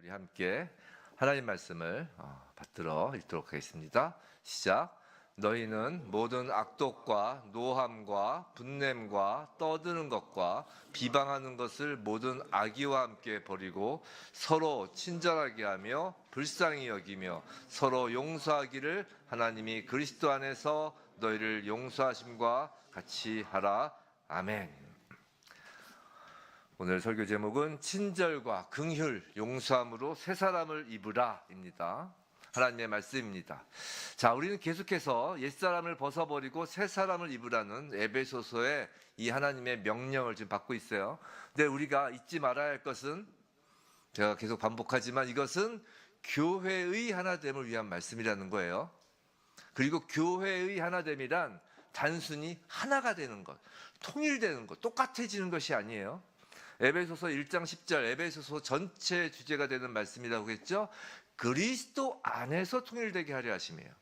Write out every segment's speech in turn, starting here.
우리 함께 하나님 말씀을 받들어 읽도록 하겠습니다. 시작. 너희는 모든 악독과 노함과 분냄과 떠드는 것과 비방하는 것을 모든 악의와 함께 버리고 서로 친절하게 하며 불쌍히 여기며 서로 용서하기를 하나님이 그리스도 안에서 너희를 용서하심과 같이 하라. 아멘. 오늘 설교 제목은 친절과 긍휼, 용서함으로 새 사람을 입으라입니다. 하나님의 말씀입니다. 자, 우리는 계속해서 옛사람을 벗어버리고 새 사람을 입으라는 에베소서의 이 하나님의 명령을 지금 받고 있어요. 근데 우리가 잊지 말아야 할 것은, 제가 계속 반복하지만 이것은 교회의 하나됨을 위한 말씀이라는 거예요. 그리고 교회의 하나됨이란 단순히 하나가 되는 것, 통일되는 것, 똑같아지는 것이 아니에요. 에베소서 1장 10절, 에베소서 전체 주제가 되는 말씀이라고 했죠. 그리스도 안에서 통일되게 하려 하심이에요.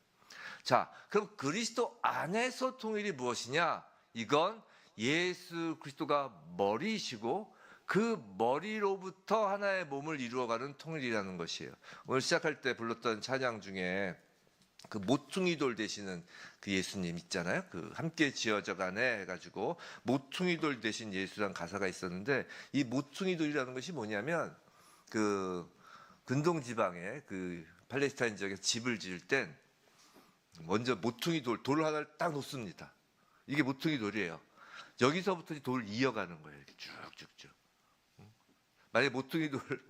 자, 그럼 그리스도 안에서 통일이 무엇이냐? 이건 예수 그리스도가 머리이시고 그 머리로부터 하나의 몸을 이루어가는 통일이라는 것이에요. 오늘 시작할 때 불렀던 찬양 중에 그 모퉁이 돌 되시는 그 예수님 있잖아요. 그 함께 지어져 가네 해가지고 모퉁이 돌 되신 예수란 가사가 있었는데, 이 모퉁이 돌이라는 것이 뭐냐면 그 근동 지방에 그 팔레스타인 지역에 집을 지을 땐 먼저 모퉁이 돌 하나를 딱 놓습니다. 이게 모퉁이 돌이에요. 여기서부터 돌을 이어가는 거예요. 이렇게 쭉쭉쭉. 만약에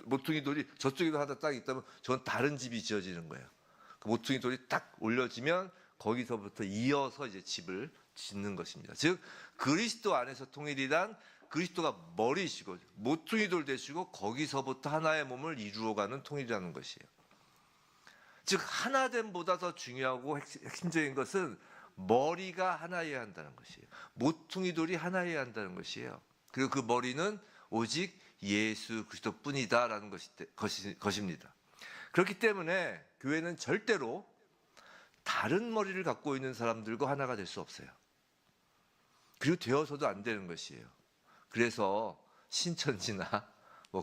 모퉁이 돌이 저쪽에도 하나 딱 있다면 저건 다른 집이 지어지는 거예요. 그 모퉁이 돌이 딱 올려지면 거기서부터 이어서 이제 집을 짓는 것입니다. 즉 그리스도 안에서 통일이란 그리스도가 머리이시고 모퉁이 돌 되시고 거기서부터 하나의 몸을 이루어가는 통일이라는 것이에요. 즉 하나됨보다 더 중요하고 핵심적인 것은 머리가 하나여야 한다는 것이에요. 모퉁이 돌이 하나여야 한다는 것이에요. 그리고 그 머리는 오직 예수 그리스도뿐이다라는 것입니다. 그렇기 때문에 교회는 절대로 다른 머리를 갖고 있는 사람들과 하나가 될 수 없어요. 그리고 되어서도 안 되는 것이에요. 그래서 신천지나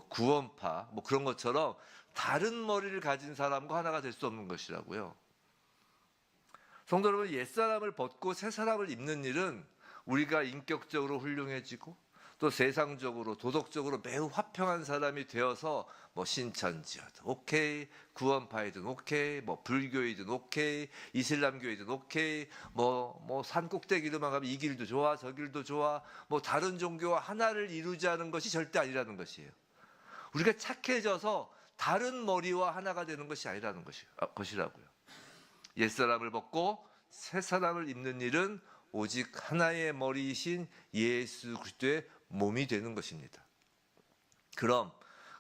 구원파 그런 것처럼 다른 머리를 가진 사람과 하나가 될 수 없는 것이라고요. 성도 여러분, 옛사람을 벗고 새 사람을 입는 일은 우리가 인격적으로 훌륭해지고 또 세상적으로 도덕적으로 매우 화평한 사람이 되어서 신천지여든 오케이, 구원파이든 오케이, 불교이든 오케이, 이슬람교이든 오케이, 산 꼭대기로만 가면 이 길도 좋아, 저 길도 좋아, 다른 종교와 하나를 이루자는 것이 절대 아니라는 것이에요. 우리가 착해져서 다른 머리와 하나가 되는 것이 아니라는 것이라고요. 옛사람을 벗고 새 사람을 입는 일은 오직 하나의 머리이신 예수 그리스도의 몸이 되는 것입니다. 그럼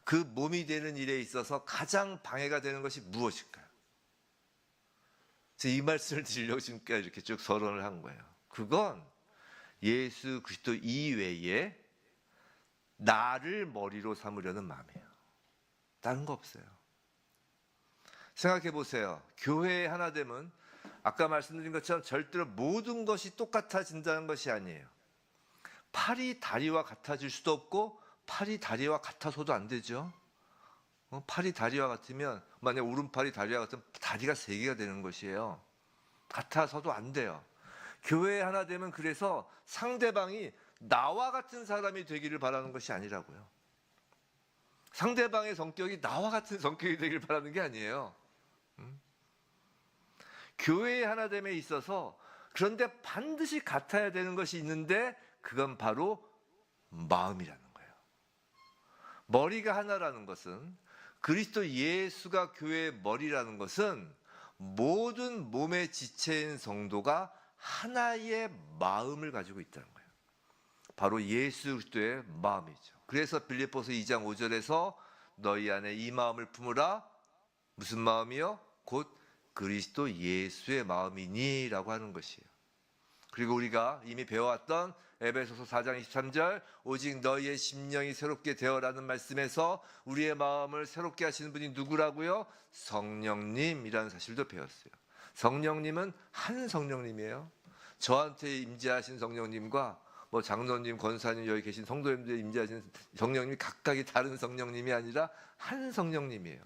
그 몸이 되는 일에 있어서 가장 방해가 되는 것이 무엇일까요? 이 말씀을 드리려고 지금까지 이렇게 쭉 서론을 한 거예요. 그건 예수 그리스도 이외에 나를 머리로 삼으려는 마음이에요. 다른 거 없어요. 생각해 보세요. 교회의 하나됨은 아까 말씀드린 것처럼 절대로 모든 것이 똑같아진다는 것이 아니에요. 팔이 다리와 같아질 수도 없고 팔이 다리와 같아서도 안 되죠. 팔이 다리와 같으면, 만약 오른팔이 다리와 같으면 다리가 3개가 되는 것이에요. 같아서도 안 돼요. 교회의 하나됨은 그래서 상대방이 나와 같은 사람이 되기를 바라는 것이 아니라고요. 상대방의 성격이 나와 같은 성격이 되기를 바라는 게 아니에요. 교회의 하나됨에 있어서 그런데 반드시 같아야 되는 것이 있는데 그건 바로 마음이라는 거예요. 머리가 하나라는 것은, 그리스도 예수가 교회의 머리라는 것은 모든 몸의 지체인 성도가 하나의 마음을 가지고 있다는 거예요. 바로 예수 그리스도의 마음이죠. 그래서 빌립보서 2장 5절에서 너희 안에 이 마음을 품으라. 무슨 마음이요? 곧 그리스도 예수의 마음이니 라고 하는 것이에요. 그리고 우리가 이미 배워왔던 에베소서 4장 23절 오직 너희의 심령이 새롭게 되어라는 말씀에서 우리의 마음을 새롭게 하시는 분이 누구라고요? 성령님이라는 사실도 배웠어요. 성령님은 한 성령님이에요. 저한테 임재하신 성령님과 뭐 장로님, 권사님, 여기 계신 성도님들이 임재하신 성령님이 각각이 다른 성령님이 아니라 한 성령님이에요.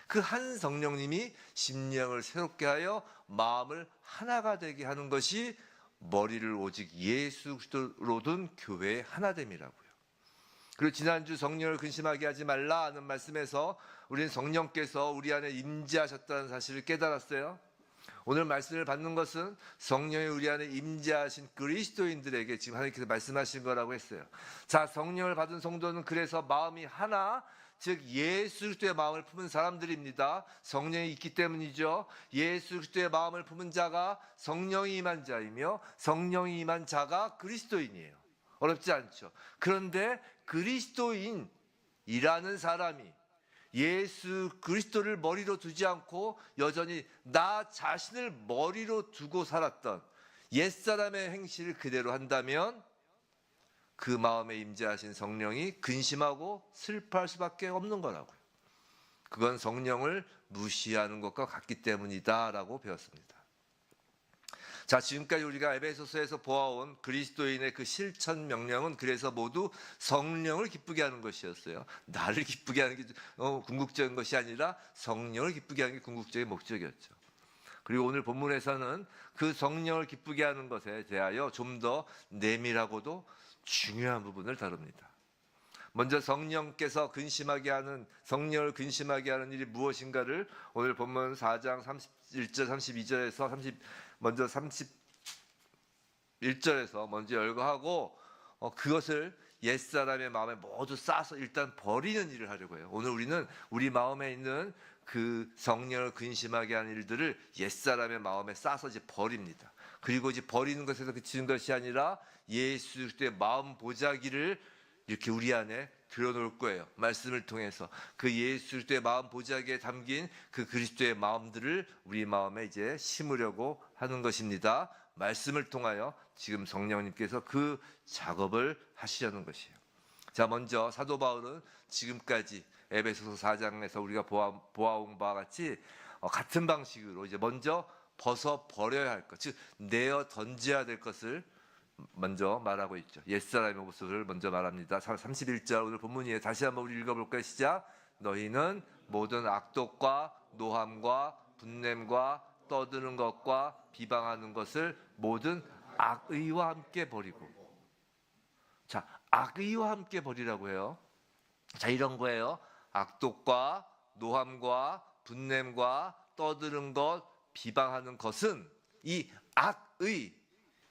그 한 성령님이 심령을 새롭게 하여 마음을 하나가 되게 하는 것이 머리를 오직 예수 그리스도로 둔 교회의 하나됨이라고요. 그리고 지난주 성령을 근심하게 하지 말라 하는 말씀에서 우리는 성령께서 우리 안에 임재하셨다는 사실을 깨달았어요. 오늘 말씀을 받는 것은 성령이 우리 안에 임재하신 그리스도인들에게 지금 하나님께서 말씀하신 거라고 했어요. 자, 성령을 받은 성도는 그래서 마음이 하나, 즉 예수 그리스도의 마음을 품은 사람들입니다. 성령이 있기 때문이죠. 예수 그리스도의 마음을 품은 자가 성령이 임한 자이며 성령이 임한 자가 그리스도인이에요. 어렵지 않죠. 그런데 그리스도인이라는 사람이 예수 그리스도를 머리로 두지 않고 여전히 나 자신을 머리로 두고 살았던 옛사람의 행실을 그대로 한다면 그 마음에 임재하신 성령이 근심하고 슬퍼할 수밖에 없는 거라고요. 그건 성령을 무시하는 것과 같기 때문이다 라고 배웠습니다. 자, 지금까지 우리가 에베소서에서 보아온 그리스도인의 그 실천 명령은 그래서 모두 성령을 기쁘게 하는 것이었어요. 나를 기쁘게 하는 게 궁극적인 것이 아니라 성령을 기쁘게 하는 게 궁극적인 목적이었죠. 그리고 오늘 본문에서는 그 성령을 기쁘게 하는 것에 대하여 좀 더 내밀하고도 중요한 부분을 다룹니다. 먼저 성령께서 근심하게 하는, 성령을 근심하게 하는 일이 무엇인가를 오늘 본문 4장 31절 32절에서 먼저 31절에서 먼저 열거하고 그것을 옛사람의 마음에 모두 싸서 일단 버리는 일을 하려고 해요. 오늘 우리는 우리 마음에 있는 그 성령을 근심하게 하는 일들을 옛사람의 마음에 싸서 이제 버립니다. 그리고 이제 버리는 것에서 그치는 것이 아니라 예수 그리스도의 마음 보자기를 이렇게 우리 안에 들여놓을 거예요. 말씀을 통해서 그 예수 그리스도의 마음 보자기에 담긴 그 그리스도의 마음들을 우리 마음에 이제 심으려고 하는 것입니다. 말씀을 통하여 지금 성령님께서 그 작업을 하시려는 것이에요. 자, 먼저 사도 바울은 지금까지 에베소서 4장에서 우리가 보아온 바와 같이 같은 방식으로 이제 먼저 벗어 버려야 할 것, 즉 내어 던져야 될 것을 먼저 말하고 있죠. 옛사람의 모습을 먼저 말합니다. 31절 오늘 본문이에요. 다시 한번 우리 읽어볼까요? 시작. 너희는 모든 악독과 노함과 분냄과 떠드는 것과 비방하는 것을 모든 악의와 함께 버리고. 자, 악의와 함께 버리라고 해요. 자, 이런 거예요. 악독과 노함과 분냄과 떠드는 것, 비방하는 것은 이 악의,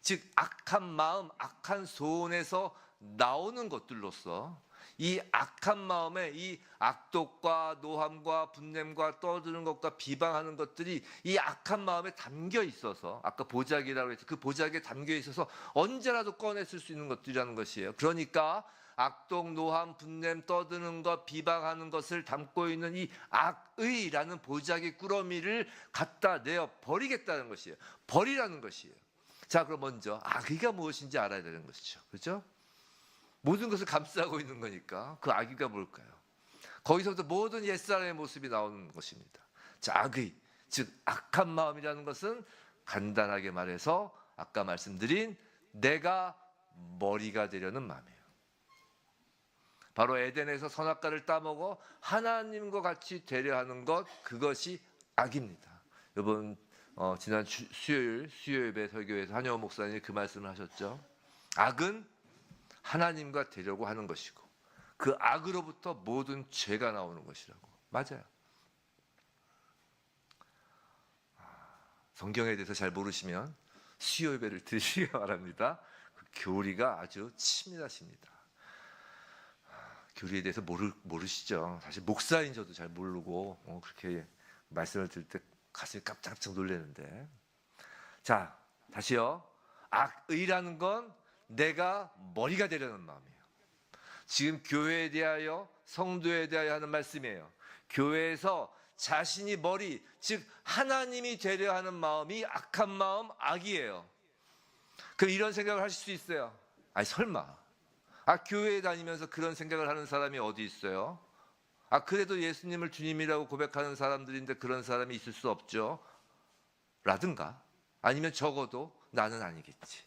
즉 악한 마음, 악한 소원에서 나오는 것들로서 이 악한 마음에 이 악독과 노함과 분냄과 떠드는 것과 비방하는 것들이 이 악한 마음에 담겨 있어서, 아까 보자기라고 해서 그 보자기에 담겨 있어서 언제라도 꺼냈을 수 있는 것들이라는 것이에요. 그러니까 악독, 노함, 분냄, 떠드는 것, 비방하는 것을 담고 있는 이 악의라는 보자기 꾸러미를 갖다 내어 버리겠다는 것이에요. 버리라는 것이에요. 자, 그럼 먼저 악의가 무엇인지 알아야 되는 것이죠. 그렇죠? 모든 것을 감싸고 있는 거니까 그 악의가 뭘까요? 거기서부터 모든 옛사람의 모습이 나오는 것입니다. 자, 악의, 즉 악한 마음이라는 것은 간단하게 말해서 아까 말씀드린 내가 머리가 되려는 마음이에요. 바로 에덴에서 선악과를 따먹어 하나님과 같이 되려 하는 것, 그것이 악입니다. 이번 지난 수요일 예배 설교에서 한여호 목사님이 그 말씀을 하셨죠. 악은 하나님과 되려고 하는 것이고 그 악으로부터 모든 죄가 나오는 것이라고. 맞아요. 성경에 대해서 잘 모르시면 수요 예배를 들으시기 바랍니다. 그 교리가 아주 치밀하십니다. 교리에 대해서 모르시죠. 사실 목사인 저도 잘 모르고 그렇게 말씀을 들을 때 가슴이 깜짝깜짝 놀라는데. 자, 다시요. 악의라는 건 내가 머리가 되려는 마음이에요. 지금 교회에 대하여, 성도에 대하여 하는 말씀이에요. 교회에서 자신이 머리, 즉 하나님이 되려 하는 마음이 악한 마음, 악이에요. 그럼 이런 생각을 하실 수 있어요. 아니 설마 교회에 다니면서 그런 생각을 하는 사람이 어디 있어요? 그래도 예수님을 주님이라고 고백하는 사람들인데 그런 사람이 있을 수 없죠. 라든가 아니면 적어도 나는 아니겠지.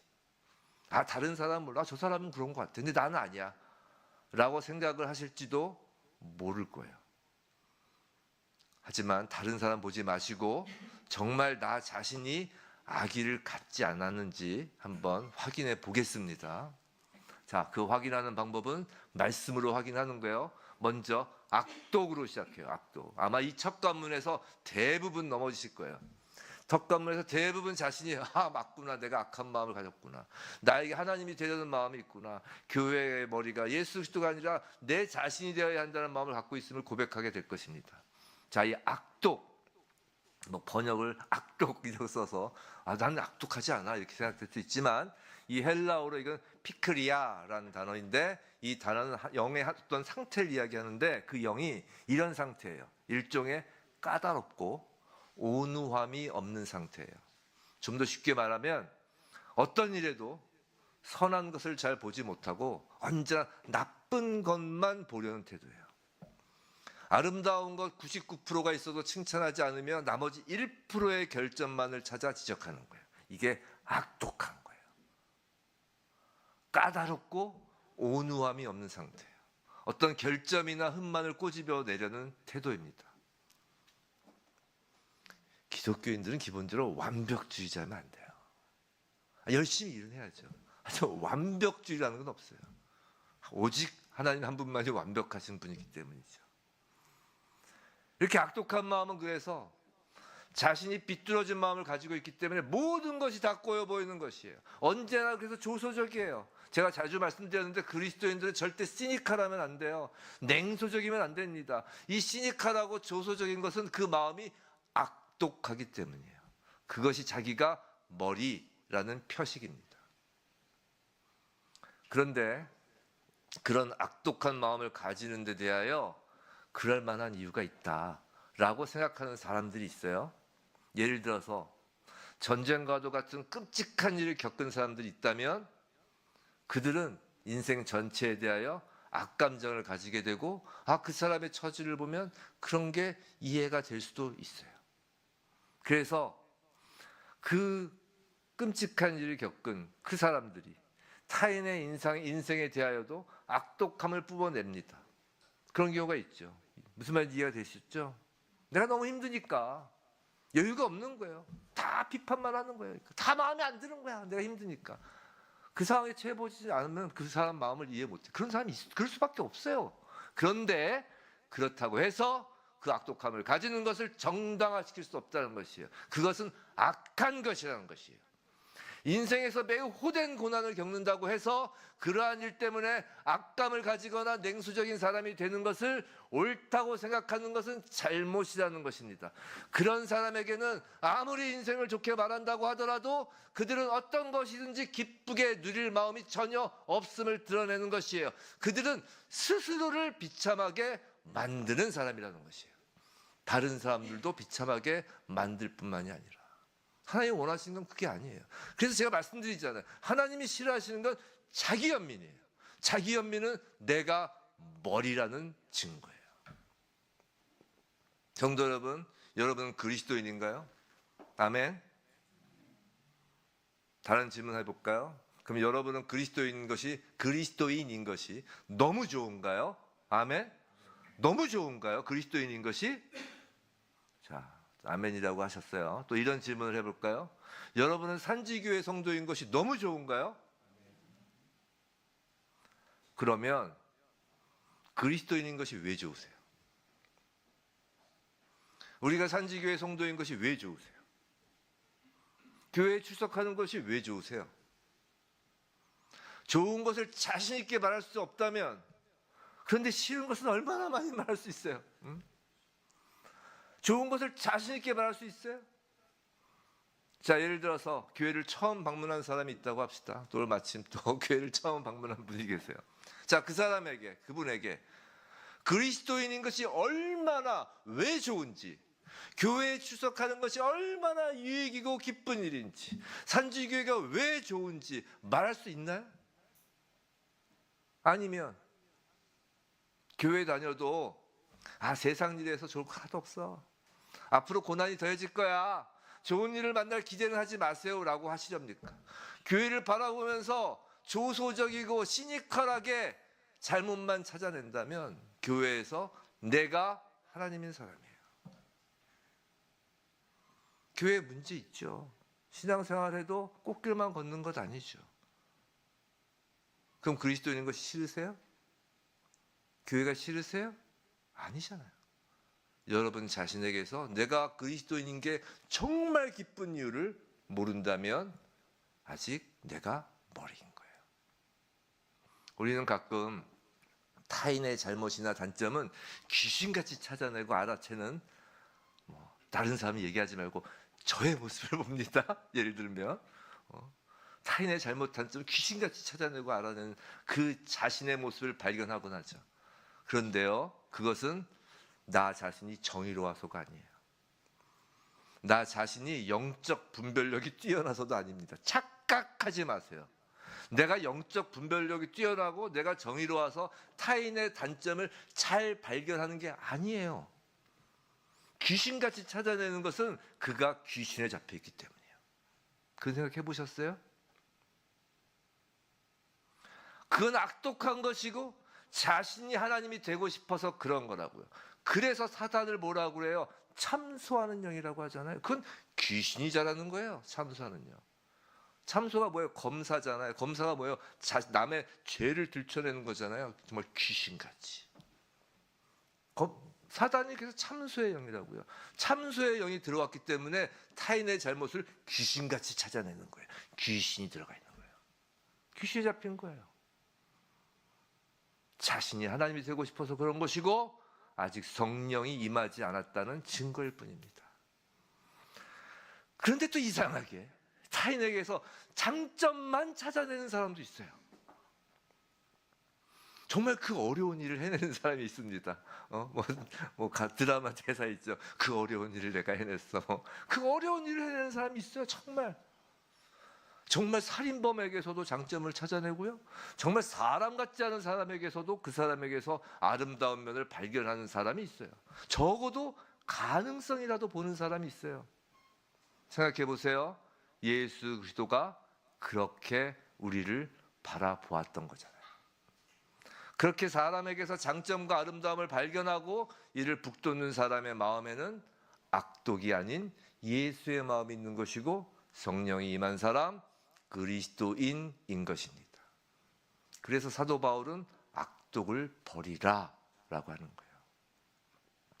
다른 사람은 몰라. 저 사람은 그런 것 같아. 근데 나는 아니야. 라고 생각을 하실지도 모를 거예요. 하지만 다른 사람 보지 마시고 정말 나 자신이 악의를 갖지 않았는지 한번 확인해 보겠습니다. 자, 그 확인하는 방법은 말씀으로 확인하는 거예요. 먼저 악독으로 시작해요. 악독. 아마 이 첫 관문에서 대부분 넘어지실 거예요. 첫 관문에서 대부분 자신이 맞구나. 내가 악한 마음을 가졌구나. 나에게 하나님이 되려는 마음이 있구나. 교회의 머리가 예수 그리스도가 아니라 내 자신이 되어야 한다는 마음을 갖고 있음을 고백하게 될 것입니다. 자, 이 악독, 번역을 악독 이라고 써서 나는 악독하지 않아 이렇게 생각될 수 있지만 이 헬라어로 이건 피크리아라는 단어인데 이 단어는 영의 어떤 상태를 이야기하는데 그 영이 이런 상태예요. 일종의 까다롭고 온유함이 없는 상태예요. 좀 더 쉽게 말하면 어떤 일에도 선한 것을 잘 보지 못하고 언제나 나쁜 것만 보려는 태도예요. 아름다운 것 99%가 있어도 칭찬하지 않으며 나머지 1%의 결점만을 찾아 지적하는 거예요. 이게 악독한 거예요. 까다롭고 온유함이 없는 상태예요. 어떤 결점이나 흠만을 꼬집어 내려는 태도입니다. 기독교인들은 기본적으로 완벽주의자면 안 돼요. 열심히 일은 해야죠. 하지만 완벽주의라는 건 없어요. 오직 하나님 한 분만이 완벽하신 분이기 때문이죠. 이렇게 악독한 마음은 그래서 자신이 비뚤어진 마음을 가지고 있기 때문에 모든 것이 다 꼬여 보이는 것이에요. 언제나 그래서 조소적이에요. 제가 자주 말씀드렸는데 그리스도인들은 절대 시니컬하면 안 돼요. 냉소적이면 안 됩니다. 이 시니컬하고 조소적인 것은 그 마음이 악독하기 때문이에요. 그것이 자기가 머리라는 표식입니다. 그런데 그런 악독한 마음을 가지는 데 대하여 그럴 만한 이유가 있다라고 생각하는 사람들이 있어요. 예를 들어서 전쟁과도 같은 끔찍한 일을 겪은 사람들이 있다면 그들은 인생 전체에 대하여 악감정을 가지게 되고 그 사람의 처지를 보면 그런 게 이해가 될 수도 있어요. 그래서 그 끔찍한 일을 겪은 그 사람들이 타인의 인생에 대하여도 악독함을 뿜어냅니다. 그런 경우가 있죠. 무슨 말인지 이해가 되시죠? 내가 너무 힘드니까 여유가 없는 거예요. 다 비판만 하는 거예요. 다 마음에 안 드는 거야. 내가 힘드니까. 그 상황에 처해보지 않으면 그 사람 마음을 이해 못해. 그런 사람이 그럴 수밖에 없어요. 그런데 그렇다고 해서 그 악독함을 가지는 것을 정당화시킬 수 없다는 것이에요. 그것은 악한 것이라는 것이에요. 인생에서 매우 호된 고난을 겪는다고 해서 그러한 일 때문에 악감을 가지거나 냉소적인 사람이 되는 것을 옳다고 생각하는 것은 잘못이라는 것입니다. 그런 사람에게는 아무리 인생을 좋게 말한다고 하더라도 그들은 어떤 것이든지 기쁘게 누릴 마음이 전혀 없음을 드러내는 것이에요. 그들은 스스로를 비참하게 만드는 사람이라는 것이에요. 다른 사람들도 비참하게 만들 뿐만이 아니라 하나님이 원하시는 건 그게 아니에요. 그래서 제가 말씀드리잖아요. 하나님이 싫어하시는 건 자기 연민이에요. 자기 연민은 내가 머리라는 증거예요. 성도 여러분, 여러분은 그리스도인인가요? 아멘. 다른 질문 해볼까요? 그럼 여러분은 그리스도인인 것이 너무 좋은가요? 아멘. 너무 좋은가요? 그리스도인인 것이? 자, 아멘이라고 하셨어요. 또 이런 질문을 해볼까요? 여러분은 산지교회 성도인 것이 너무 좋은가요? 그러면 그리스도인인 것이 왜 좋으세요? 우리가 산지교회 성도인 것이 왜 좋으세요? 교회에 출석하는 것이 왜 좋으세요? 좋은 것을 자신 있게 말할 수 없다면, 그런데 싫은 것은 얼마나 많이 말할 수 있어요? 응? 좋은 것을 자신 있게 말할 수 있어요? 자, 예를 들어서 교회를 처음 방문한 사람이 있다고 합시다. 또 마침 또 교회를 처음 방문한 분이 계세요. 자, 그분에게 그리스도인인 것이 얼마나 왜 좋은지, 교회에 출석하는 것이 얼마나 유익이고 기쁜 일인지, 산지교회가 왜 좋은지 말할 수 있나요? 아니면 교회 다녀도 세상 일에서 좋을 거 하나도 없어. 앞으로 고난이 더해질 거야. 좋은 일을 만날 기대는 하지 마세요라고 하시렵니까? 교회를 바라보면서 조소적이고 시니컬하게 잘못만 찾아낸다면 교회에서 내가 하나님인 사람이에요. 교회에 문제 있죠. 신앙생활해도 꽃길만 걷는 것 아니죠. 그럼 그리스도인인 것이 싫으세요? 교회가 싫으세요? 아니잖아요. 여러분 자신에게서 내가 그리스도인인 게 정말 기쁜 이유를 모른다면 아직 내가 머리인 거예요. 우리는 가끔 타인의 잘못이나 단점은 귀신같이 찾아내고 알아채는 다른 사람이 얘기하지 말고 저의 모습을 봅니다. 예를 들면 타인의 잘못 단점을 귀신같이 찾아내고 알아내는 그 자신의 모습을 발견하곤 하죠. 그런데요, 그것은 나 자신이 정의로워서가 아니에요. 나 자신이 영적 분별력이 뛰어나서도 아닙니다. 착각하지 마세요. 내가 영적 분별력이 뛰어나고 내가 정의로워서 타인의 단점을 잘 발견하는 게 아니에요. 귀신같이 찾아내는 것은 그가 귀신에 잡혀있기 때문이에요. 그런 생각 해보셨어요? 그건 악독한 것이고 자신이 하나님이 되고 싶어서 그런 거라고요. 그래서 사단을 뭐라고 그래요? 참소하는 영이라고 하잖아요. 그건 귀신이 잘하는 거예요. 참소하는 영. 참소가 뭐예요? 검사잖아요. 검사가 뭐예요? 남의 죄를 들춰내는 거잖아요. 정말 귀신같이. 사단이 그래서 참소의 영이라고요. 참소의 영이 들어왔기 때문에 타인의 잘못을 귀신같이 찾아내는 거예요. 귀신이 들어가 있는 거예요. 귀신이 잡힌 거예요. 자신이 하나님이 되고 싶어서 그런 것이고 아직 성령이 임하지 않았다는 증거일 뿐입니다. 그런데 또 이상하게 타인에게서 장점만 찾아내는 사람도 있어요. 정말 그 어려운 일을 해내는 사람이 있습니다. 드라마 대사 있죠. 그 어려운 일을 내가 해냈어. 그 어려운 일을 해내는 사람이 있어요. 정말 살인범에게서도 장점을 찾아내고요. 정말 사람 같지 않은 사람에게서도 그 사람에게서 아름다운 면을 발견하는 사람이 있어요. 적어도 가능성이라도 보는 사람이 있어요. 생각해 보세요. 예수 그리스도가 그렇게 우리를 바라보았던 거잖아요. 그렇게 사람에게서 장점과 아름다움을 발견하고 이를 북돋는 사람의 마음에는 악독이 아닌 예수의 마음이 있는 것이고 성령이 임한 사람, 그리스도인인 것입니다. 그래서 사도 바울은 악독을 버리라 라고 하는 거예요.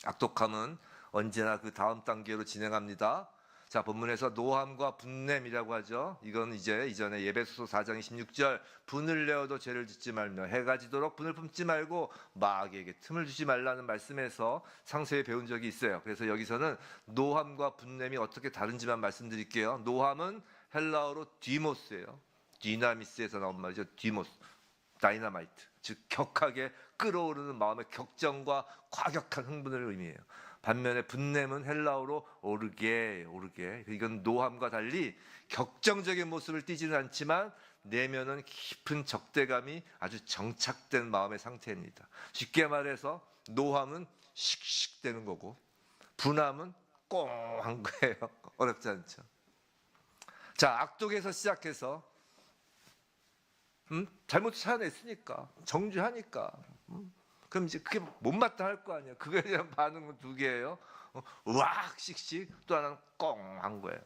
악독함은 언제나 그 다음 단계로 진행합니다. 자, 본문에서 노함과 분냄이라고 하죠. 이건 이제 이전에 예배소서 4장 26절 분을 내어도 죄를 짓지 말며 해가 지도록 분을 품지 말고 마귀에게 틈을 주지 말라는 말씀에서 상세히 배운 적이 있어요. 그래서 여기서는 노함과 분냄이 어떻게 다른지만 말씀드릴게요. 노함은 헬라어로 디모스예요. 디나미스에서 나온 말이죠. 디모스, 다이너마이트, 즉 격하게 끓어오르는 마음의 격정과 과격한 흥분을 의미해요. 반면에 분냄은 헬라어로 오르게. 이건 노함과 달리 격정적인 모습을 띠지는 않지만 내면은 깊은 적대감이 아주 정착된 마음의 상태입니다. 쉽게 말해서 노함은 씩씩대는 거고 분함은 꽁한 거예요. 어렵지 않죠? 자, 악독에서 시작해서 잘못 찾아냈으니까 정죄하니까 그럼 이제 그게 못마땅할 거 아니에요. 그거에 대한 반응은 두 개예요. 으악 씩씩, 또 하나는 꽁한 거예요.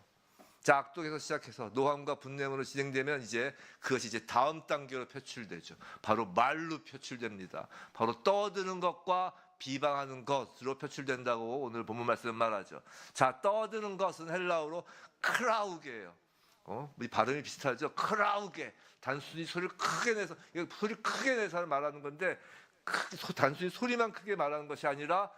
자, 악독에서 시작해서 노함과 분냄으로 진행되면 이제 그것이 이제 다음 단계로 표출되죠. 바로 말로 표출됩니다. 바로 떠드는 것과 비방하는 것으로 표출된다고 오늘 본문 말씀은 말하죠. 자, 떠드는 것은 헬라어로 크라우게예요. 이 발음이 비슷하죠. 크라우게. 단순히 소리를 크게 내서 말하는 건데 단순히 소리만 크게 말하는 것이 아니라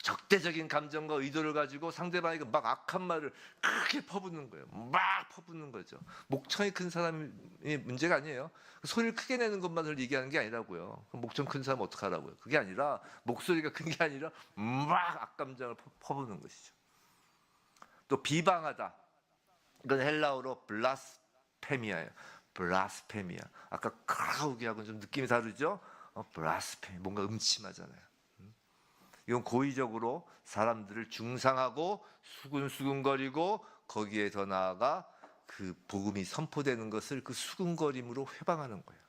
적대적인 감정과 의도를 가지고 상대방에게 막 악한 말을 크게 퍼붓는 거예요. 막 퍼붓는 거죠. 목청이 큰 사람이 문제가 아니에요. 소리를 크게 내는 것만을 얘기하는 게 아니라고요. 목청 큰 사람 어떡하라고요. 그게 아니라 목소리가 큰 게 아니라 막 악감정을 퍼붓는 것이죠. 또 비방하다. 이건 헬라어로 블라스페미아예요. 블라스페미아. 아까 크라우기하고는 좀 느낌이 다르죠? 블라스페미. 뭔가 음침하잖아요. 이건 고의적으로 사람들을 중상하고 수근수근거리고 거기에 더 나아가 그 복음이 선포되는 것을 그 수근거림으로 회방하는 거예요.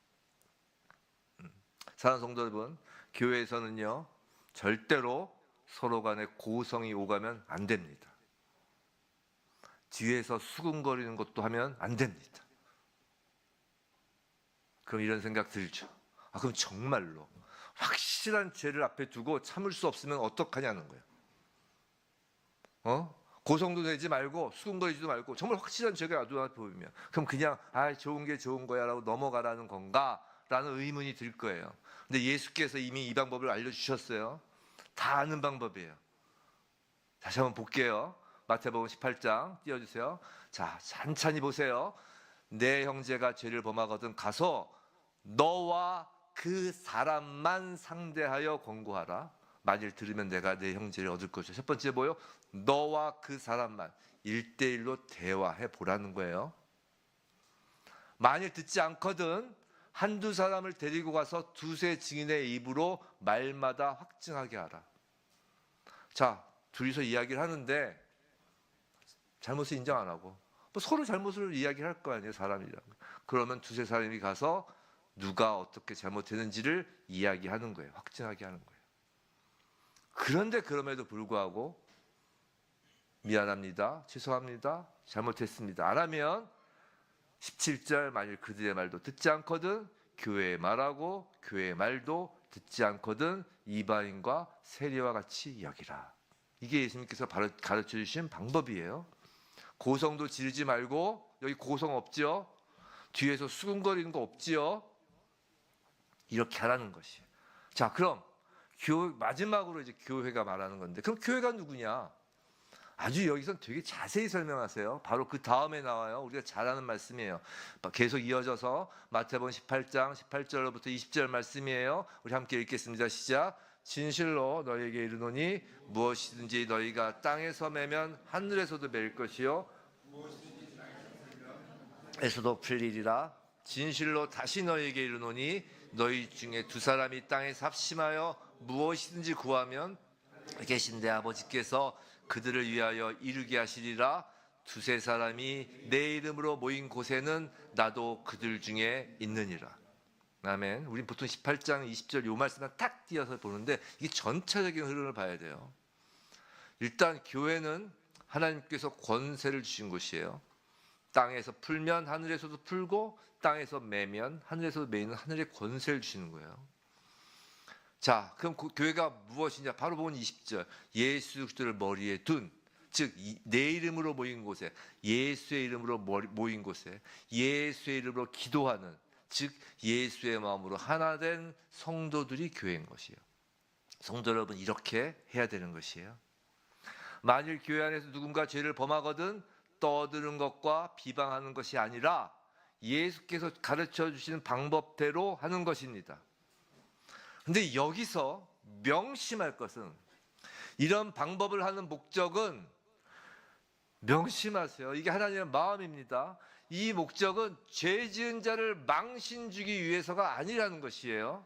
사랑하는 성도 여러분, 교회에서는요 절대로 서로 간에 고성이 오가면 안 됩니다. 뒤에서 수근거리는 것도 하면 안 됩니다. 그럼 이런 생각 들죠. 그럼 정말로 확실한 죄를 앞에 두고 참을 수 없으면 어떡하냐는 거예요. 고성도 되지 말고 수근거리지도 말고 정말 확실한 죄가 눈앞에 보이면 그럼 그냥 좋은 게 좋은 거야 라고 넘어가라는 건가? 라는 의문이 들 거예요. 근데 예수께서 이미 이 방법을 알려주셨어요. 다 아는 방법이에요. 다시 한번 볼게요. 마태복음 18장 띄워주세요. 자, 찬찬히 보세요. 내 형제가 죄를 범하거든 가서 너와 그 사람만 상대하여 권고하라. 만일 들으면 내가 내 형제를 얻을 것이야. 첫 번째 뭐요? 너와 그 사람만 1대1로 대화해 보라는 거예요. 만일 듣지 않거든 한두 사람을 데리고 가서 두세 증인의 입으로 말마다 확증하게 하라. 자, 둘이서 이야기를 하는데 잘못을 인정 안 하고 서로 잘못을 이야기할 거 아니에요, 사람이라고. 그러면 두세 사람이 가서 누가 어떻게 잘못했는지를 이야기하는 거예요. 확증하게 하는 거예요. 그런데 그럼에도 불구하고 미안합니다, 죄송합니다, 잘못했습니다 안 하면 17절 만일 그들의 말도 듣지 않거든 교회의 말하고 교회의 말도 듣지 않거든 이방인과 세리와 같이 여기라. 이게 예수님께서 바로 가르쳐 주신 방법이에요. 고성도 지르지 말고, 여기 고성 없지요? 뒤에서 수근거리는 거 없지요? 이렇게 하라는 것이에요. 자, 그럼 마지막으로 이제 교회가 말하는 건데, 그럼 교회가 누구냐? 아주 여기서 되게 자세히 설명하세요. 바로 그 다음에 나와요. 우리가 잘 아는 말씀이에요. 계속 이어져서 마태복음 18장 18절부터 20절 말씀이에요. 우리 함께 읽겠습니다. 시작. 진실로 너희에게 이르노니 무엇이든지 너희가 땅에서 매면 하늘에서도 매일 것이요 에서도 풀리리라. 진실로 다시 너희에게 이르노니 너희 중에 두 사람이 땅에서 합심하여 무엇이든지 구하면 계신 내 아버지께서 그들을 위하여 이루게 하시리라. 두세 사람이 내 이름으로 모인 곳에는 나도 그들 중에 있느니라. 아멘. 우린 보통 18장 20절 요 말씀만 딱 띄어서 보는데 이게 전체적인 흐름을 봐야 돼요. 일단 교회는 하나님께서 권세를 주신 곳이에요. 땅에서 풀면 하늘에서도 풀고 땅에서 매면 하늘에서도 매는 하늘의 권세를 주시는 거예요. 자, 그럼 교회가 무엇이냐? 바로 보면 20절. 예수 그리스도를 머리에 둔, 즉 내 이름으로 모인 곳에, 예수의 이름으로 모인 곳에 예수의 이름으로 기도하는, 즉 예수의 마음으로 하나 된 성도들이 교회인 것이에요. 성도 여러분, 이렇게 해야 되는 것이에요. 만일 교회 안에서 누군가 죄를 범하거든 떠드는 것과 비방하는 것이 아니라 예수께서 가르쳐 주시는 방법대로 하는 것입니다. 근데 여기서 명심할 것은, 이런 방법을 하는 목적은, 명심하세요, 이게 하나님의 마음입니다. 이 목적은 죄 지은 자를 망신 주기 위해서가 아니라는 것이에요.